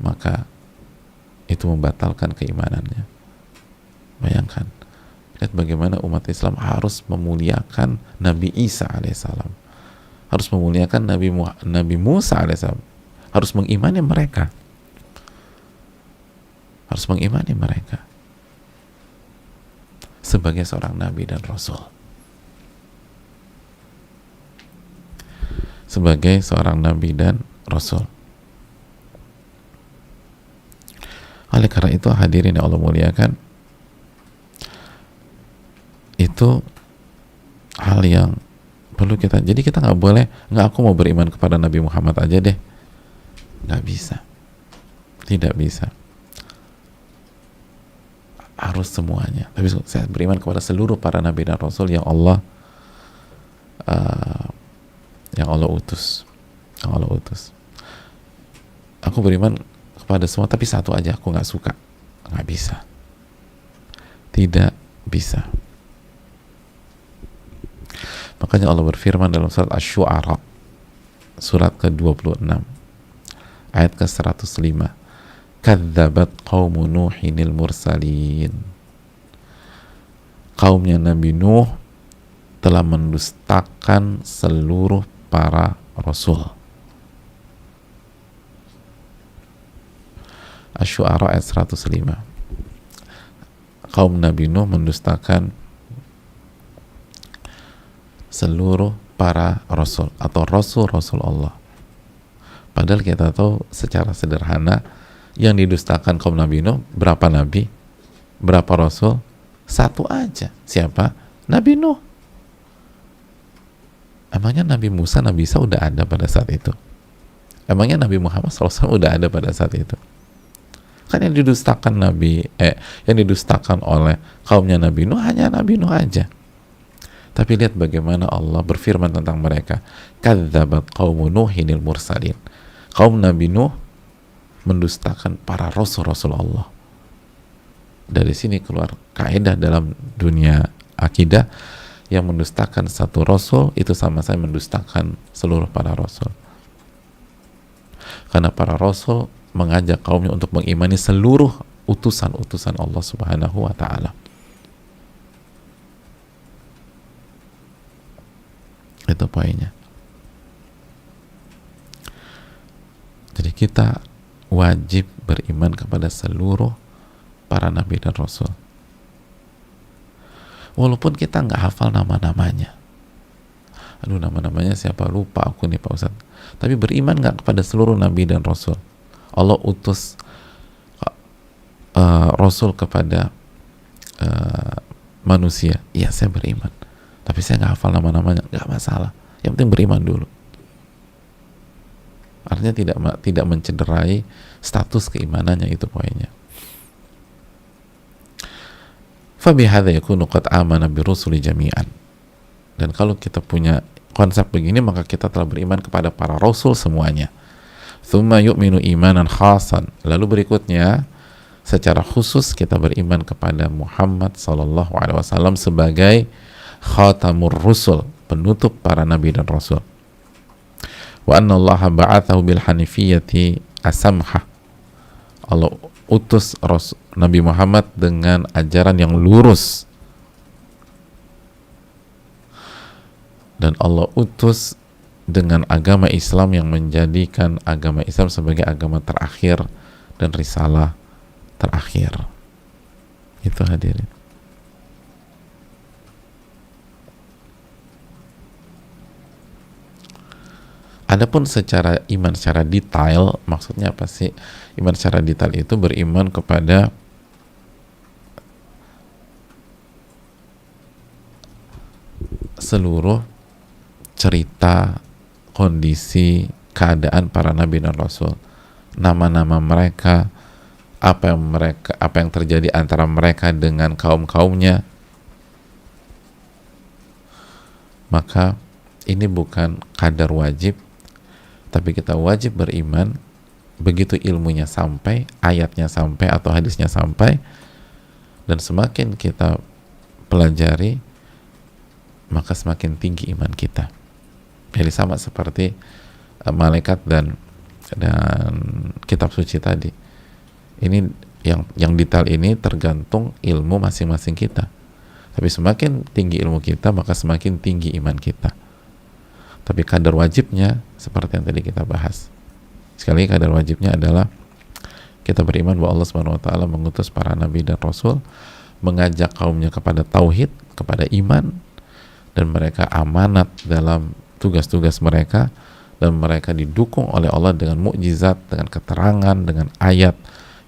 maka itu membatalkan keimanannya. Bayangkan, lihat bagaimana umat Islam harus memuliakan Nabi Isa alaihissalam, harus memuliakan Nabi Musa alaihissalam, harus mengimani mereka, sebagai seorang nabi dan rasul, sebagai seorang nabi dan rasul. Oleh karena itu, hadirin yang Allah muliakan, itu hal yang perlu kita, jadi kita nggak boleh, nggak aku mau beriman kepada Nabi Muhammad aja deh, nggak bisa, tidak bisa, harus semuanya. Tapi saya beriman kepada seluruh para nabi dan rasul yang Allah utus, aku beriman kepada semua, tapi satu aja aku nggak suka, nggak bisa, tidak bisa. Makanya Allah berfirman dalam surat Asy-Syu'ara, surat ke-26 ayat ke-105, kadzabat qaumu Nuhinil mursalin, kaumnya Nabi Nuh telah mendustakan seluruh para rasul. Asy-Syu'ara ayat 105, kaum Nabi Nuh mendustakan seluruh para rasul atau rasul Allah. Padahal kita tahu secara sederhana, yang didustakan kaum Nabi Nuh berapa nabi, berapa rasul? Satu aja. Siapa? Nabi Nuh. Emangnya Nabi Musa, Nabi Isa udah ada pada saat itu? Emangnya Nabi Muhammad SAW udah ada pada saat itu? Kan yang didustakan yang didustakan oleh kaumnya Nabi Nuh hanya Nabi Nuh aja. Tapi lihat bagaimana Allah berfirman tentang mereka, kadzabat qaumu Nuhinil mursalin, kaum Nabi Nuh mendustakan para rasul-rasul Allah. Dari sini keluar kaidah dalam dunia akidah, yang mendustakan satu rasul itu sama saya mendustakan seluruh para rasul. Karena para rasul mengajak kaumnya untuk mengimani seluruh utusan-utusan Allah Subhanahu wa ta'ala. Itu poinnya. Jadi kita wajib beriman kepada seluruh para nabi dan rasul, walaupun kita nggak hafal nama-namanya. Aduh, nama-namanya siapa, lupa aku nih Pak Ustadz. Tapi beriman nggak kepada seluruh nabi dan rasul? Allah utus rasul kepada manusia. Iya, saya beriman, tapi saya nggak hafal nama-namanya. Nggak masalah, yang penting beriman dulu. Artinya tidak mencederai status keimanannya, itu poinnya. Fabihadza yakunu qad amana birusuli jami'an. Dan kalau kita punya konsep begini, maka kita telah beriman kepada para rasul semuanya. Tsumma yu'minu imanan khasan. Lalu berikutnya, secara khusus kita beriman kepada Muhammad sallallahu alaihi wasallam sebagai khatamur rusul, penutup para nabi dan rasul. Wa anna Allah ba'athahu bil hanifiyyati as-samhah. Allah utus Nabi Muhammad dengan ajaran yang lurus, dan Allah utus dengan agama Islam yang menjadikan agama Islam sebagai agama terakhir dan risalah terakhir. Itu hadirin. Adapun secara iman secara detail, maksudnya apa sih? Iman secara detail itu beriman kepada seluruh cerita, kondisi, keadaan para nabi dan rasul, nama-nama mereka, apa yang terjadi antara mereka dengan kaum-kaumnya. Maka ini bukan kadar wajib, tapi kita wajib beriman begitu ilmunya sampai, ayatnya sampai atau hadisnya sampai. Dan semakin kita pelajari, maka semakin tinggi iman kita. Jadi sama seperti malaikat dan kitab suci tadi. Ini yang detail ini tergantung ilmu masing-masing kita. Tapi semakin tinggi ilmu kita, maka semakin tinggi iman kita. Tapi kadar wajibnya seperti yang tadi kita bahas. Sekali lagi, kadar wajibnya adalah kita beriman bahwa Allah Subhanahu wa taala mengutus para nabi dan rasul, mengajak kaumnya kepada tauhid, kepada iman, dan mereka amanat dalam tugas-tugas mereka, dan mereka didukung oleh Allah dengan mukjizat, dengan keterangan, dengan ayat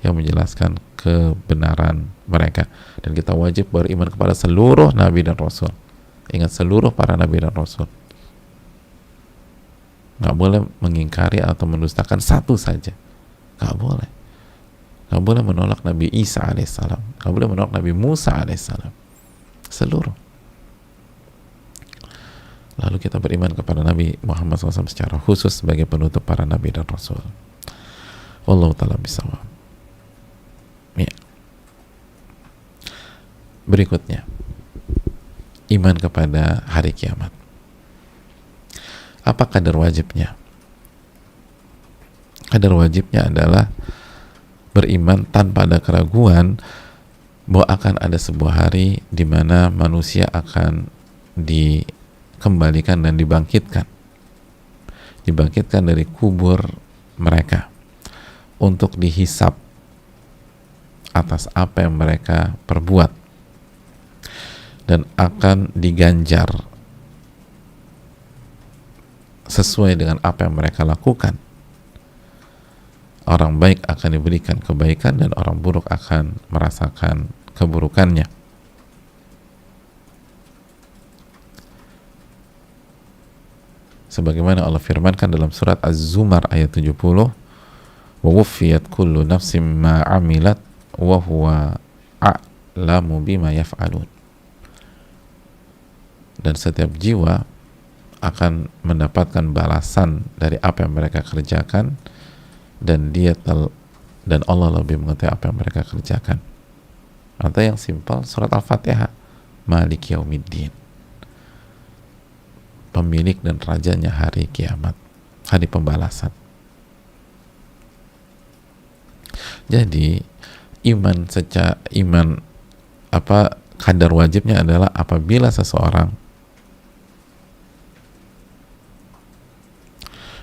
yang menjelaskan kebenaran mereka. Dan kita wajib beriman kepada seluruh nabi dan rasul. Ingat, seluruh para nabi dan rasul. Nggak boleh mengingkari atau mendustakan satu saja. Nggak boleh. Nggak boleh menolak Nabi Isa alaihissalam. Nggak boleh menolak Nabi Musa alaihissalam. Seluruh. Lalu kita beriman kepada Nabi Muhammad SAW secara khusus sebagai penutup para nabi dan rasul. Wallahu ta'ala bisawab. Ya. Berikutnya, iman kepada hari kiamat. Apa kadar wajibnya? Kadar wajibnya adalah beriman tanpa ada keraguan bahwa akan ada sebuah hari di mana manusia akan dikembalikan dan dibangkitkan dari kubur mereka untuk dihisap atas apa yang mereka perbuat, dan akan diganjar sesuai dengan apa yang mereka lakukan. Orang baik akan diberikan kebaikan dan orang buruk akan merasakan keburukannya. Sebagaimana Allah firmankan dalam surat Az-Zumar ayat 70, wa wuffiyat kullu nafsim ma amilat wa huwa a'lamu bima yaf'alun. Dan setiap jiwa akan mendapatkan balasan dari apa yang mereka kerjakan, dan dan Allah lebih mengetahui apa yang mereka kerjakan. Atau yang simpel, surat Al-Fatihah, Malik Yaumiddin, pemilik dan rajanya hari kiamat, hari pembalasan. Jadi kadar wajibnya adalah apabila seseorang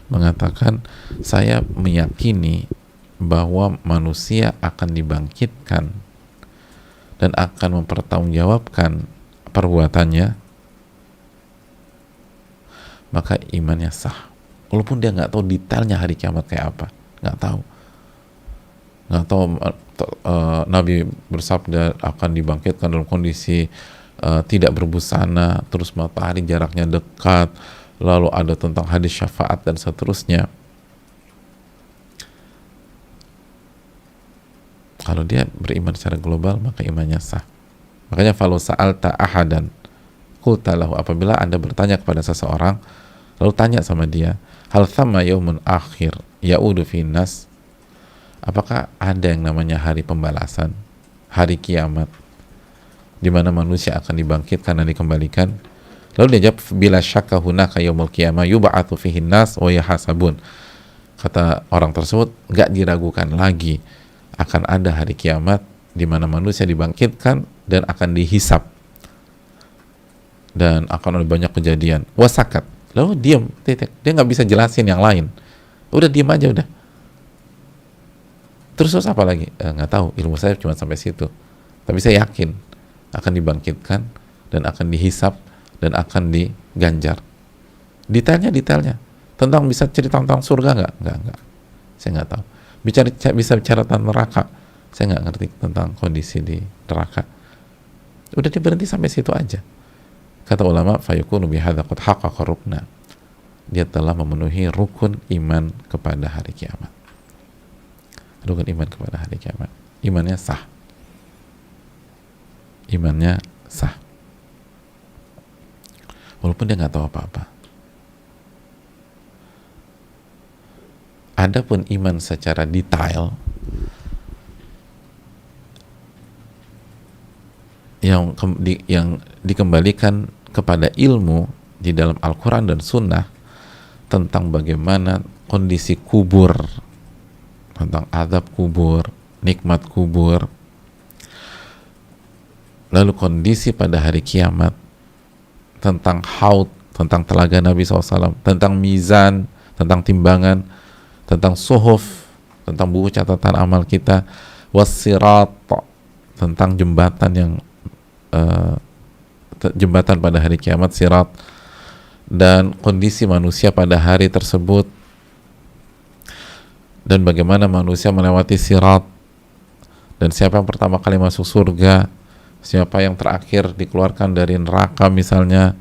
mengatakan, saya meyakini bahwa manusia akan dibangkitkan dan akan mempertanggungjawabkan perbuatannya, maka imannya sah. Walaupun dia nggak tahu detailnya hari kiamat kayak apa, nggak tahu. Nabi bersabda akan dibangkitkan dalam kondisi tidak berbusana, terus matahari jaraknya dekat, lalu ada tentang hadis syafaat dan seterusnya. Kalau dia beriman secara global, maka imannya sah. Makanya falau sa'alta ahadan qulta lahu, apabila Anda bertanya kepada seseorang lalu tanya sama dia, hal thamma yaumun akhir ya'udu fin nas, apakah ada yang namanya hari pembalasan, hari kiamat di mana manusia akan dibangkitkan dan dikembalikan? Lalu dia jawab, bila syakka hunaka yaumul qiyamah yub'atsu fihin nas wa yahasabun. Kata orang tersebut, enggak diragukan lagi akan ada hari kiamat di mana manusia dibangkitkan dan akan dihisap dan akan ada banyak kejadian. Wasakat. Lalu diam, titik. Dia nggak bisa jelasin yang lain. Udah diam aja udah. Terus apa lagi? Nggak tahu. Ilmu saya cuma sampai situ. Tapi saya yakin akan dibangkitkan dan akan dihisap dan akan diganjar. Detailnya. Bisa cerita tentang surga nggak? Saya nggak tahu. Bisa bicara tentang neraka. Saya nggak ngerti tentang kondisi di neraka. Udah dia berhenti sampai situ aja. Kata ulama, fayakunu bihadza qad haqqaqa rukna. dia telah memenuhi rukun iman kepada hari kiamat. Rukun iman kepada hari kiamat. Imannya sah. Imannya sah. Walaupun dia nggak tahu apa-apa. Adapun iman secara detail yang dikembalikan kepada ilmu di dalam Al-Quran dan Sunnah tentang bagaimana kondisi kubur, tentang azab kubur, nikmat kubur, lalu kondisi pada hari kiamat, tentang haud, tentang telaga Nabi SAW, tentang mizan, tentang timbangan, tentang suhuf, tentang buku catatan amal kita, wassirat, tentang jembatan yang jembatan pada hari kiamat, sirat, dan kondisi manusia pada hari tersebut, dan bagaimana manusia melewati sirat, dan siapa yang pertama kali masuk surga, siapa yang terakhir dikeluarkan dari neraka misalnya,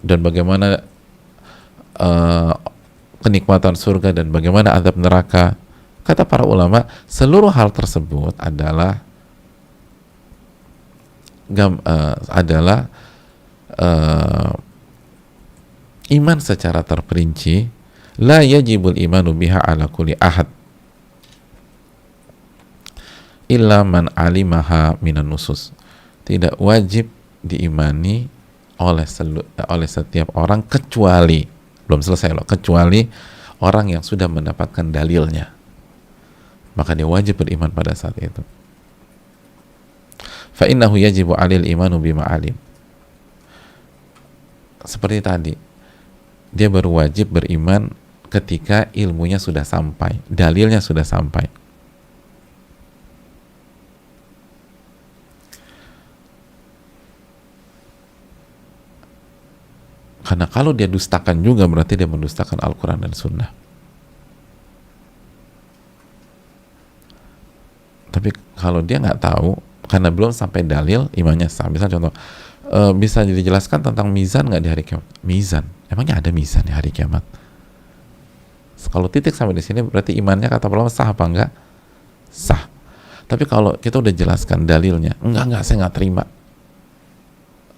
dan bagaimana kenikmatan surga dan bagaimana azab neraka. Kata para ulama, seluruh hal tersebut adalah iman secara terperinci. La yajibul imanu biha ala kulli ahad illa man alimaha minan nusus. Tidak wajib diimani oleh setiap orang kecuali, belum selesai loh, kecuali orang yang sudah mendapatkan dalilnya, maka dia wajib beriman pada saat itu. Fa innahu yajibu 'alil imanu bima alim. Seperti tadi, dia baru wajib beriman ketika ilmunya sudah sampai, dalilnya sudah sampai. Karena kalau dia dustakan juga berarti dia mendustakan Al-Quran dan Sunnah. Tapi kalau dia nggak tahu, karena belum sampai dalil, imannya sah. Misal contoh, bisa dijelaskan tentang mizan nggak di hari kiamat? Mizan, emangnya ada mizan di hari kiamat? Kalau titik sampai di sini berarti imannya, kata ulama, sah apa enggak? Sah. Tapi kalau kita udah jelaskan dalilnya, enggak, saya nggak terima,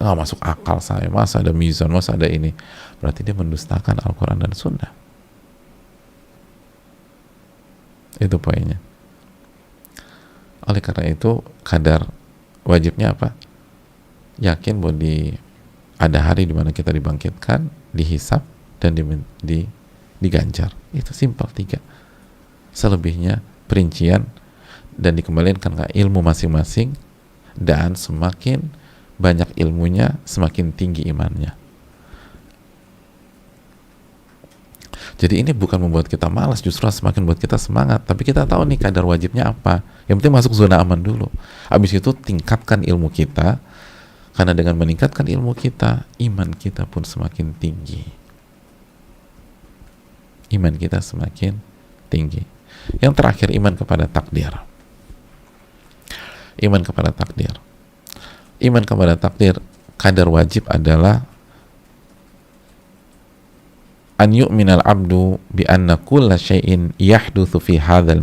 nggak masuk akal saya, masa ada mizan, masa ada ini, berarti dia mendustakan Al-Quran dan Sunnah. Itu poinnya. Oleh karena itu, kadar wajibnya apa? Yakin bahwa ada hari di mana kita dibangkitkan, dihisap, dan diganjar. Itu simpel, 3. Selebihnya perincian dan dikembalikan ke ilmu masing-masing, dan semakin banyak ilmunya, semakin tinggi imannya. Jadi ini bukan membuat kita malas, justru semakin buat kita semangat. Tapi kita tahu nih kadar wajibnya apa. Yang penting masuk zona aman dulu. Habis itu tingkatkan ilmu kita, karena dengan meningkatkan ilmu kita, iman kita pun semakin tinggi. Iman kita semakin tinggi. Yang terakhir, iman kepada takdir. Iman kepada takdir. Iman kepada takdir, kadar wajib adalah an yu'minal abdu bi anna kulla syai'in yahduthu fi hadzal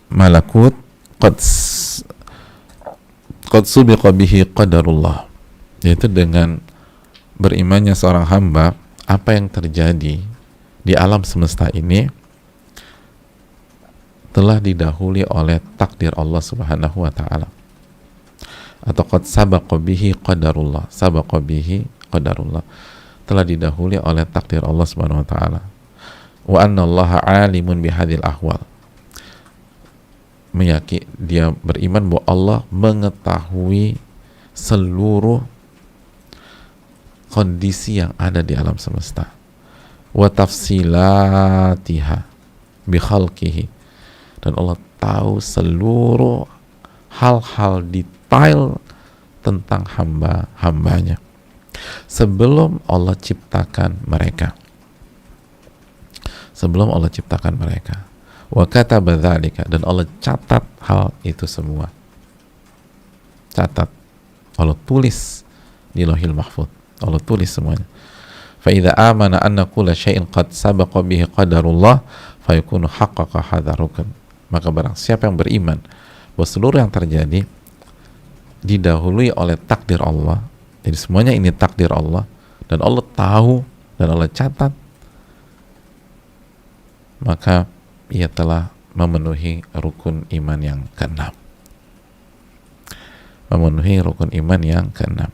malakut qad subiqa bihi qadarullah. Yaitu dengan berimannya seorang hamba, apa yang terjadi di alam semesta ini telah didahului oleh takdir Allah Subhanahu wa taala. Atau qad sabaqa bihi qadarullah, sabaqa bihi qadarullah, telah didahului oleh takdir Allah Subhanahu wa taala. Wa anna Allah alimun bihadil ahwal. Dia beriman bahwa Allah mengetahui seluruh kondisi yang ada di alam semesta. Wa tafsilatiha bi khalqihi. Dan Allah tahu seluruh hal-hal detail tentang hamba-hambanya sebelum Allah ciptakan mereka. Sebelum Allah ciptakan mereka. Wa kataba dzalika, dan Allah catat hal itu semua. Catat. Allah tulis di Lauhil Mahfuz. Allah tulis semuanya. fa idza amana anna kulla syai'in qad sabaqa bihi qadarullah fayakunu haqqaqa hadzal rukun. Maka barang siapa yang beriman bahwa seluruh yang terjadi didahului oleh takdir Allah, jadi semuanya ini takdir Allah dan Allah tahu dan Allah catat, maka ia telah memenuhi rukun iman yang keenam. Memenuhi rukun iman yang keenam.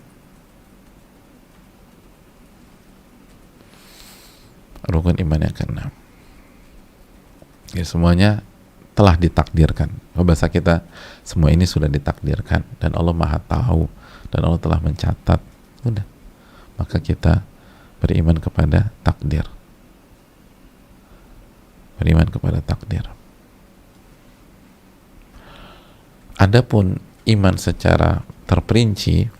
Rukun iman yang keenam. Ya, semuanya telah ditakdirkan. Kalau bahasa kita, semua ini sudah ditakdirkan dan Allah Maha tahu dan Allah telah mencatat. Udah. Maka kita beriman kepada takdir. Beriman kepada takdir. Adapun iman secara terperinci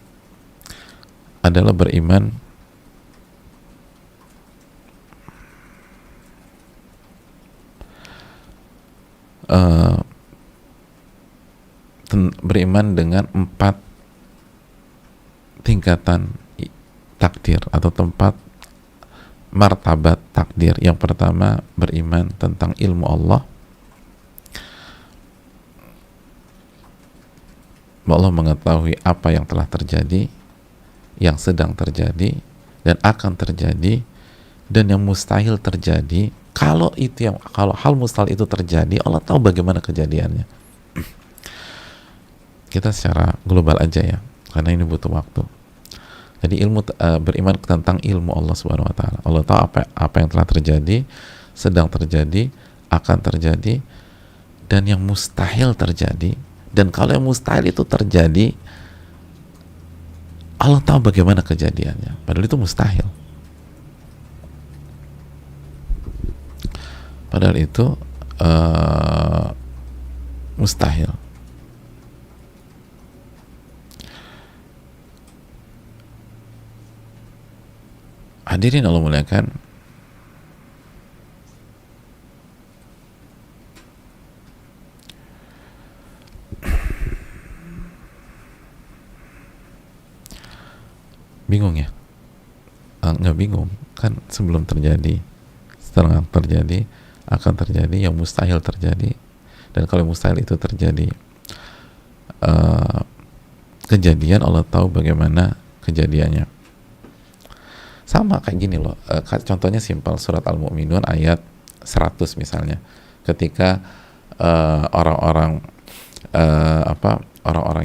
adalah beriman beriman dengan 4 tingkatan takdir atau tempat martabat takdir. Yang pertama, beriman tentang ilmu Allah. Allah mengetahui apa yang telah terjadi, yang sedang terjadi, dan akan terjadi, dan yang mustahil terjadi. Kalau hal mustahil itu terjadi, Allah tahu bagaimana kejadiannya. Kita secara global aja ya, karena ini butuh waktu. Jadi beriman tentang ilmu Allah Subhanahu Wa Taala. Allah tahu apa yang telah terjadi, sedang terjadi, akan terjadi, dan yang mustahil terjadi. Dan kalau yang mustahil itu terjadi, Allah tahu bagaimana kejadiannya. Padahal itu mustahil. Padahal itu mustahil. Hadirin Allah muliakan, bingung ya? Nggak bingung kan, sebelum terjadi, setelah terjadi, akan terjadi, yang mustahil terjadi. Dan kalau mustahil itu terjadi kejadian, Allah tahu bagaimana kejadiannya. Sama kayak gini loh, contohnya simpel, surat Al-Mu'minun ayat 100 misalnya, ketika orang-orang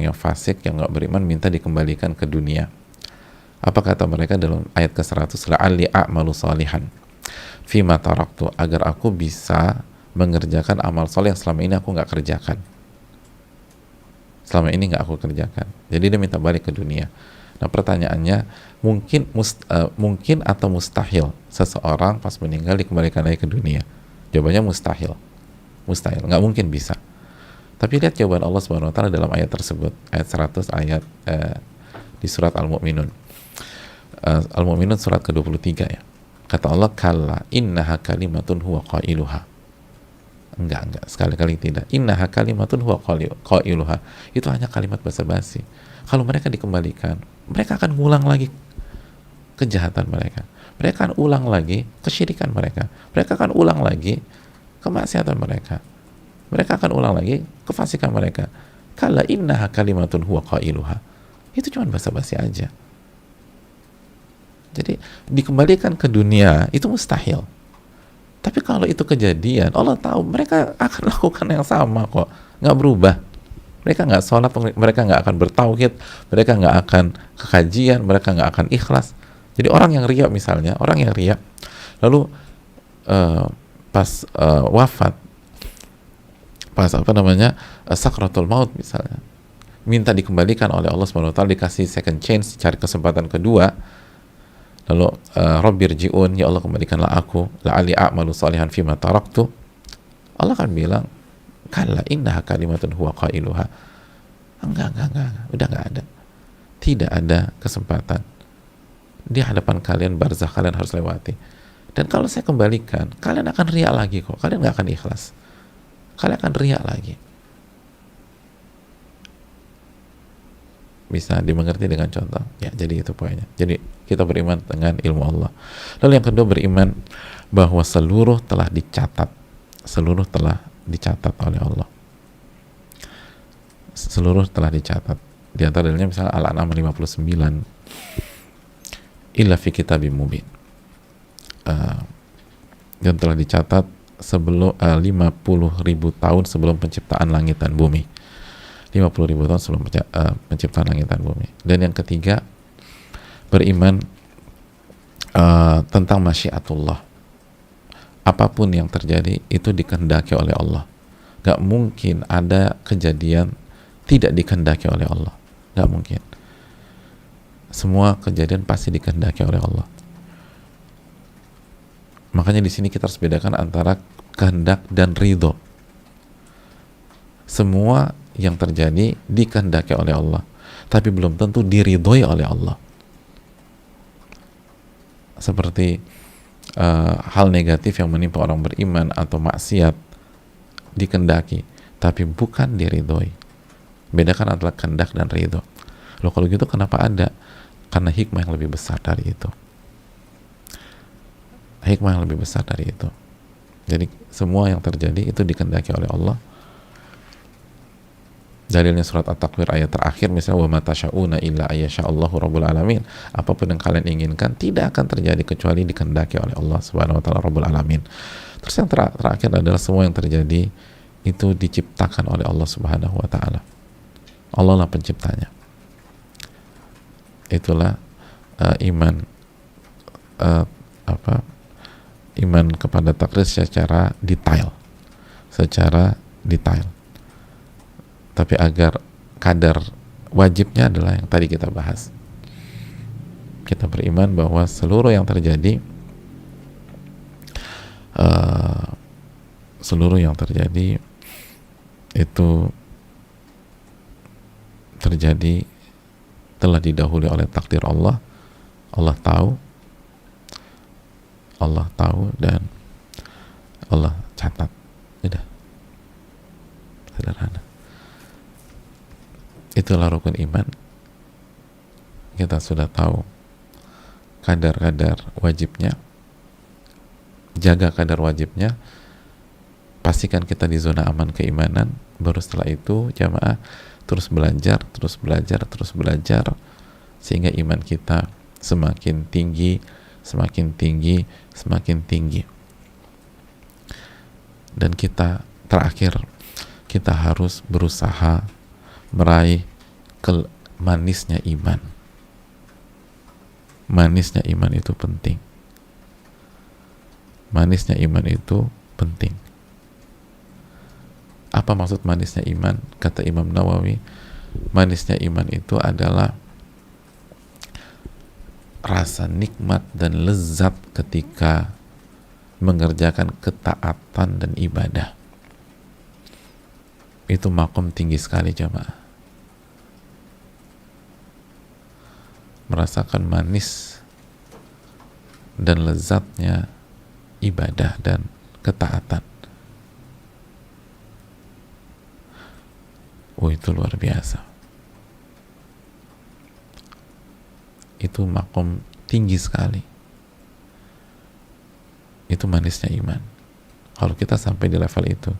yang fasik, yang nggak beriman, minta dikembalikan ke dunia. Apa kata mereka dalam ayat ke-100? La'alli a'malu salihan fima taraktu, agar aku bisa mengerjakan amal soleh yang selama ini aku nggak kerjakan. Selama ini nggak aku kerjakan. Jadi dia minta balik ke dunia. Nah pertanyaannya, mungkin atau mustahil seseorang pas meninggal dikembalikan lagi ke dunia? Jawabannya mustahil. Mustahil, nggak mungkin bisa. Tapi lihat jawaban Allah Subhanahu Wa Taala dalam ayat tersebut, ayat 100, ayat di surat Al-Mu'minun. Al-Mu'minun surat ke-23 ya. Kata Allah, kalla innaha kalimatun huwa qailuha. Enggak, sekali-kali tidak. Innaha kalimatun huwa qailuha. Itu hanya kalimat basa-basi. Kalau mereka dikembalikan, mereka akan ulang lagi kejahatan mereka. Mereka akan ulang lagi kesyirikan mereka. Mereka akan ulang lagi kemaksiatan mereka. Mereka akan ulang lagi kefasikan mereka. Kalla innaha kalimatun huwa qailuha. Itu cuma basa-basi aja. Jadi dikembalikan ke dunia itu mustahil. Tapi kalau itu kejadian, Allah tahu mereka akan lakukan yang sama kok, nggak berubah. Mereka nggak sholat, mereka nggak akan bertauhid, mereka nggak akan ke kajian, mereka nggak akan ikhlas. Jadi orang yang riya misalnya, lalu pas wafat, pas sakratul maut misalnya, minta dikembalikan oleh Allah SWT, dikasih second chance, cari kesempatan kedua. Lalu Rabbirji'un, ya Allah kembalikanlah aku, la'ali a'malu salihan fima taraktu. Allah akan bilang, kalla innaha kalimatun huwa qailuha. Enggak, udah enggak ada. Tidak ada kesempatan. Di hadapan kalian, barzakh kalian harus lewati. Dan kalau saya kembalikan, kalian akan riak lagi kok. Kalian enggak akan ikhlas. Kalian akan riak lagi. bisa dimengerti dengan contoh. Ya, jadi itu poinnya. Jadi kita beriman dengan ilmu Allah. Lalu yang kedua, beriman bahwa seluruh telah dicatat. Seluruh telah dicatat oleh Allah. Seluruh telah dicatat. Di antaranya misalnya Al-An'am 59, illa fi kitabim mubin. Dan telah dicatat sebelum 50.000 tahun sebelum penciptaan langit dan bumi. 50.000 tahun sebelum penciptaan langit dan bumi. Dan yang ketiga, beriman tentang masyiatullah. Apapun yang terjadi itu dikehendaki oleh Allah. Gak mungkin ada kejadian tidak dikehendaki oleh Allah. Gak mungkin. Semua kejadian pasti dikehendaki oleh Allah. Makanya di sini kita harus bedakan antara kehendak dan ridho. Semua yang terjadi dikehendaki oleh Allah, tapi belum tentu diridhoi oleh Allah. Seperti hal negatif yang menimpa orang beriman atau maksiat dikehendaki, tapi bukan diridhoi. Bedakan antara kehendak dan ridho. Loh, kalau gitu kenapa ada? Karena hikmah yang lebih besar dari itu. Hikmah yang lebih besar dari itu. Jadi semua yang terjadi itu dikehendaki oleh Allah. Dalilnya surat At-Takwir ayat terakhir, misalnya wa ma tasyauna illa ayyasha'allahu rabbul alamin. Apapun yang kalian inginkan tidak akan terjadi kecuali dikehendaki oleh Allah Subhanahu wa taala rabbul alamin. Terus yang terakhir adalah semua yang terjadi itu diciptakan oleh Allah Subhanahu wa taala. Allah lah penciptanya. Itulah iman iman kepada takdir secara detail. Tapi agar kadar wajibnya adalah yang tadi kita bahas. Kita beriman bahwa seluruh yang terjadi itu terjadi telah didahului oleh takdir Allah. Allah tahu dan Allah catat. Udah, sederhana. Itulah rukun iman. Kita sudah tahu kadar-kadar wajibnya, jaga kadar wajibnya, pastikan kita di zona aman keimanan. Baru setelah itu jamaah terus belajar sehingga iman kita semakin tinggi. Dan kita terakhir, kita harus berusaha meraih manisnya iman. Manisnya iman itu penting. Apa maksud manisnya iman? Kata Imam Nawawi, manisnya iman itu adalah rasa nikmat dan lezat ketika mengerjakan ketaatan dan ibadah. Itu makom tinggi sekali jamaah. Merasakan manis dan lezatnya ibadah dan ketaatan. Itu luar biasa. Itu makom tinggi sekali. Itu manisnya iman. Kalau kita sampai di level itu,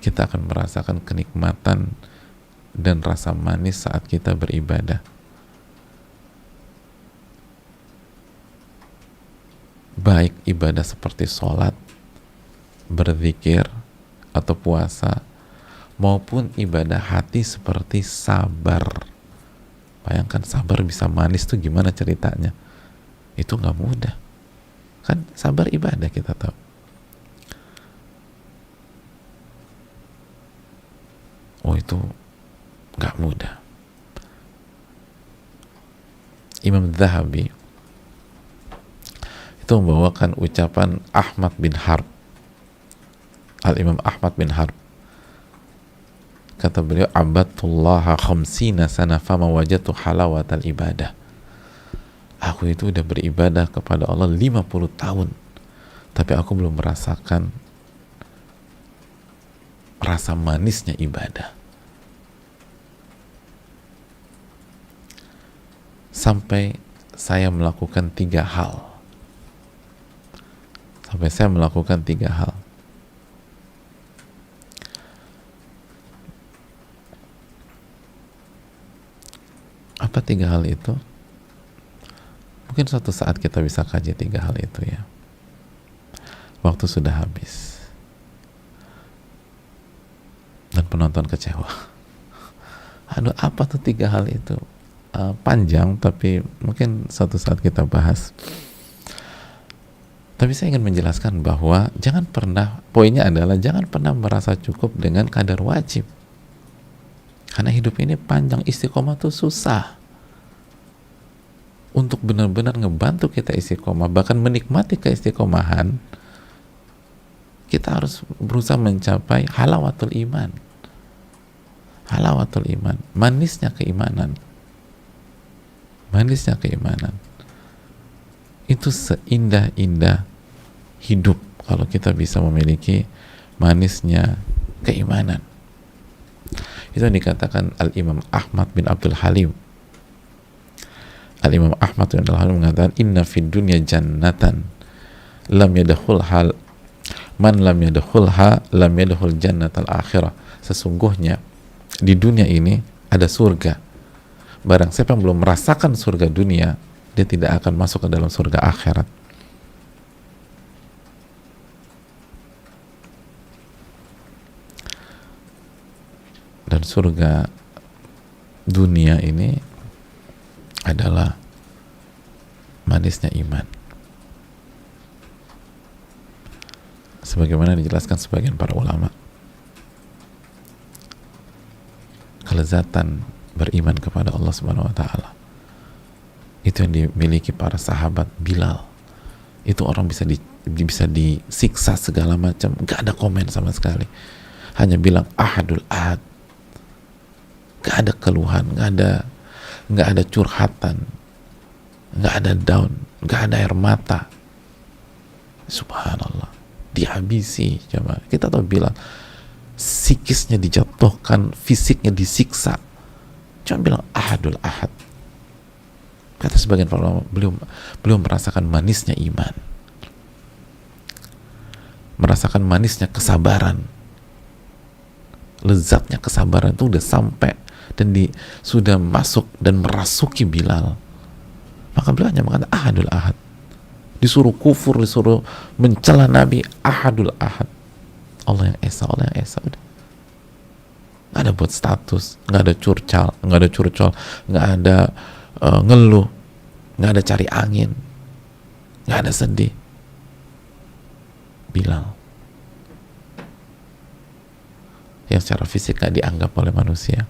kita akan merasakan kenikmatan dan rasa manis saat kita beribadah. Baik ibadah seperti sholat, berzikir, atau puasa, maupun ibadah hati seperti sabar. Bayangkan sabar bisa manis tuh gimana ceritanya? Itu gak mudah. Kan sabar ibadah kita tahu. Itu gak mudah. Imam Zahabi itu membawakan ucapan Ahmad bin Harb. Al-Imam Ahmad bin Harb, kata beliau, abadtullaha khamsina sana fama wajatu halawatal ibadah. Aku itu udah beribadah kepada Allah 50 tahun, tapi aku belum merasakan rasa manisnya ibadah. sampai saya melakukan 3 hal. Sampai saya melakukan 3 hal. Apa 3 hal itu? Mungkin suatu saat kita bisa kaji 3 hal itu ya. Waktu sudah habis. Dan penonton kecewa. Aduh, apa tuh 3 hal itu? Panjang, tapi mungkin suatu saat kita bahas. Tapi saya ingin menjelaskan bahwa jangan pernah, poinnya adalah jangan pernah merasa cukup dengan kadar wajib. Karena hidup ini panjang, istiqomah tuh susah. Untuk benar-benar ngebantu kita istiqomah, bahkan menikmati keistiqomahan, kita harus berusaha mencapai halawatul iman. Halawatul iman, manisnya keimanan. Manisnya keimanan. Itu seindah-indah hidup kalau kita bisa memiliki manisnya keimanan. Itu yang dikatakan Al-Imam Ahmad bin Abdul Halim. Al-Imam Ahmad bin Abdul Halim mengatakan, inna fid dunya jannatan lam yadkhulha man lam yadkhulha lam yadkhul jannatal akhirah. Sesungguhnya di dunia ini ada surga. Barang siapa yang belum merasakan surga dunia, dia tidak akan masuk ke dalam surga akhirat. Dan surga dunia ini adalah manisnya iman. Sebagaimana dijelaskan sebagian para ulama, kelezatan beriman kepada Allah Subhanahu wa taala itu yang dimiliki para sahabat. Bilal itu orang bisa disiksa segala macam, gak ada komen sama sekali, hanya bilang ahadul ahad, gak ada keluhan, gak ada curhatan, gak ada down, gak ada air mata. Subhanallah, dihabisi. Coba kita tahu Bilal psikisnya dijatuhkan, fisiknya disiksa, cuma bilang ahadul ahad. Kata sebagian para ulama, beliau merasakan manisnya iman, merasakan manisnya kesabaran, lezatnya kesabaran itu udah sampai dan sudah masuk dan merasuki Bilal. Maka beliau hanya mengatakan ahadul ahad. Disuruh kufur, disuruh mencela Nabi, ahadul ahad, Allah yang esa, Allah yang esa. Udah nggak ada buat status, nggak ada curcol, nggak ada ngeluh, nggak ada cari angin, nggak ada sedih. Bilal yang secara fisik nggak dianggap oleh manusia,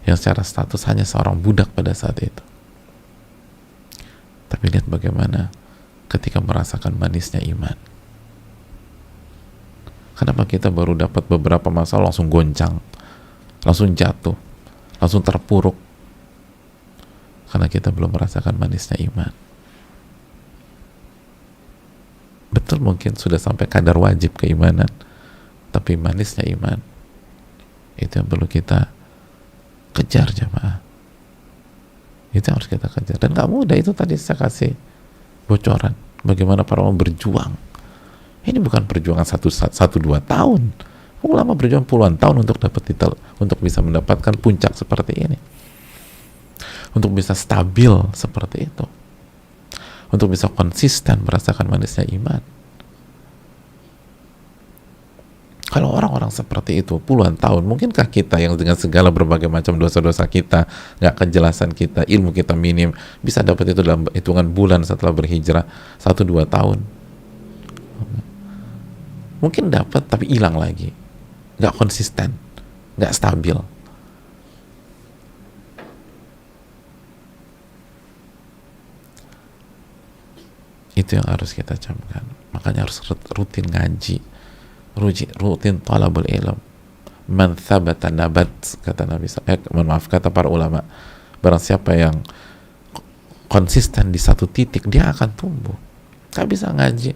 yang secara status hanya seorang budak pada saat itu. Tapi lihat bagaimana ketika merasakan manisnya iman. Kenapa kita baru dapat beberapa masalah langsung goncang, langsung jatuh, langsung terpuruk? Karena kita belum merasakan manisnya iman. Betul, mungkin sudah sampai kadar wajib keimanan, tapi manisnya iman itu yang perlu kita kejar, jamaah. Itu yang harus kita kejar. Dan gak mudah. Itu tadi saya kasih bocoran bagaimana para ulama berjuang. Ini bukan perjuangan 1-2 tahun. Ulama berjuang puluhan tahun untuk untuk bisa mendapatkan puncak seperti ini, untuk bisa stabil seperti itu, untuk bisa konsisten merasakan manisnya iman. Kalau orang-orang seperti itu puluhan tahun, mungkinkah kita yang dengan segala berbagai macam dosa-dosa kita, nggak kejelasan kita, ilmu kita minim, bisa dapat itu dalam hitungan bulan setelah berhijrah 1-2 tahun? Mungkin dapat, tapi hilang lagi, nggak konsisten, nggak stabil. Itu yang harus kita camkan. Makanya harus rutin ngaji, rutin talabul ilm. Man thabata nabat, kata Nabi. Kata para ulama, barang siapa yang konsisten di satu titik, dia akan tumbuh. Gak bisa ngaji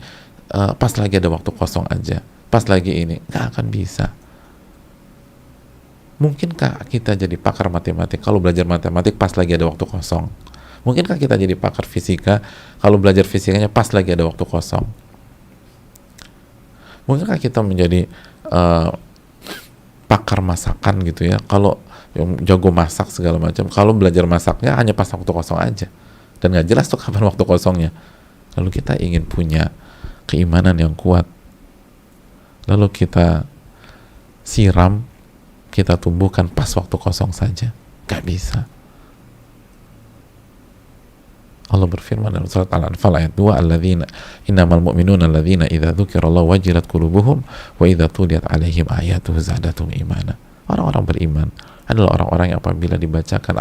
pas lagi ada waktu kosong aja, pas lagi ini, gak akan bisa. Mungkinkah kita jadi pakar matematik kalau belajar matematik pas lagi ada waktu kosong? Mungkinkah kita jadi pakar fisika kalau belajar fisikanya pas lagi ada waktu kosong? Mungkinkah kita menjadi pakar masakan gitu ya, kalau yang jago masak segala macam, kalau belajar masaknya hanya pas waktu kosong aja dan nggak jelas tuh kapan waktu kosongnya. Lalu kita ingin punya keimanan yang kuat, lalu kita siram, kita tumbuhkan pas waktu kosong saja, nggak bisa. Allah berfirman dalam surat Al-Anfal ayat 2, alladzina innamal mu'minuna alladzina idza dzukirallahu wajilat qulubuhum wa idza tuliyat alaihim ayatuhu zadatum imana. Orang-orang beriman adalah orang-orang yang apabila dibacakan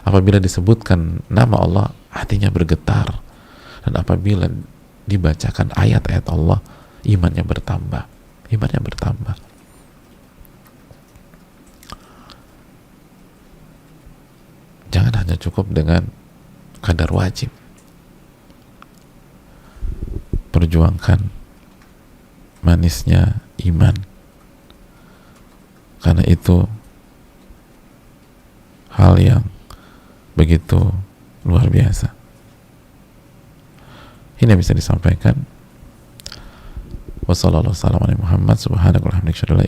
apabila disebutkan nama Allah, hatinya bergetar, dan apabila dibacakan ayat-ayat Allah, imannya bertambah. Jangan hanya cukup dengan kadar wajib. Perjuangkan manisnya iman, karena itu hal yang begitu luar biasa. Ini yang bisa disampaikan. Wassalamualaikum warahmatullahi wabarakatuh.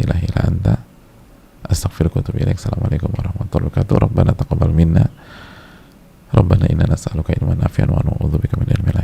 Assalamualaikum warahmatullahi wabarakatuh. Rabbana taqabbal minna. Rabbana inna nas'aluka ilman nafi'an wa na'udzubika min ilmin la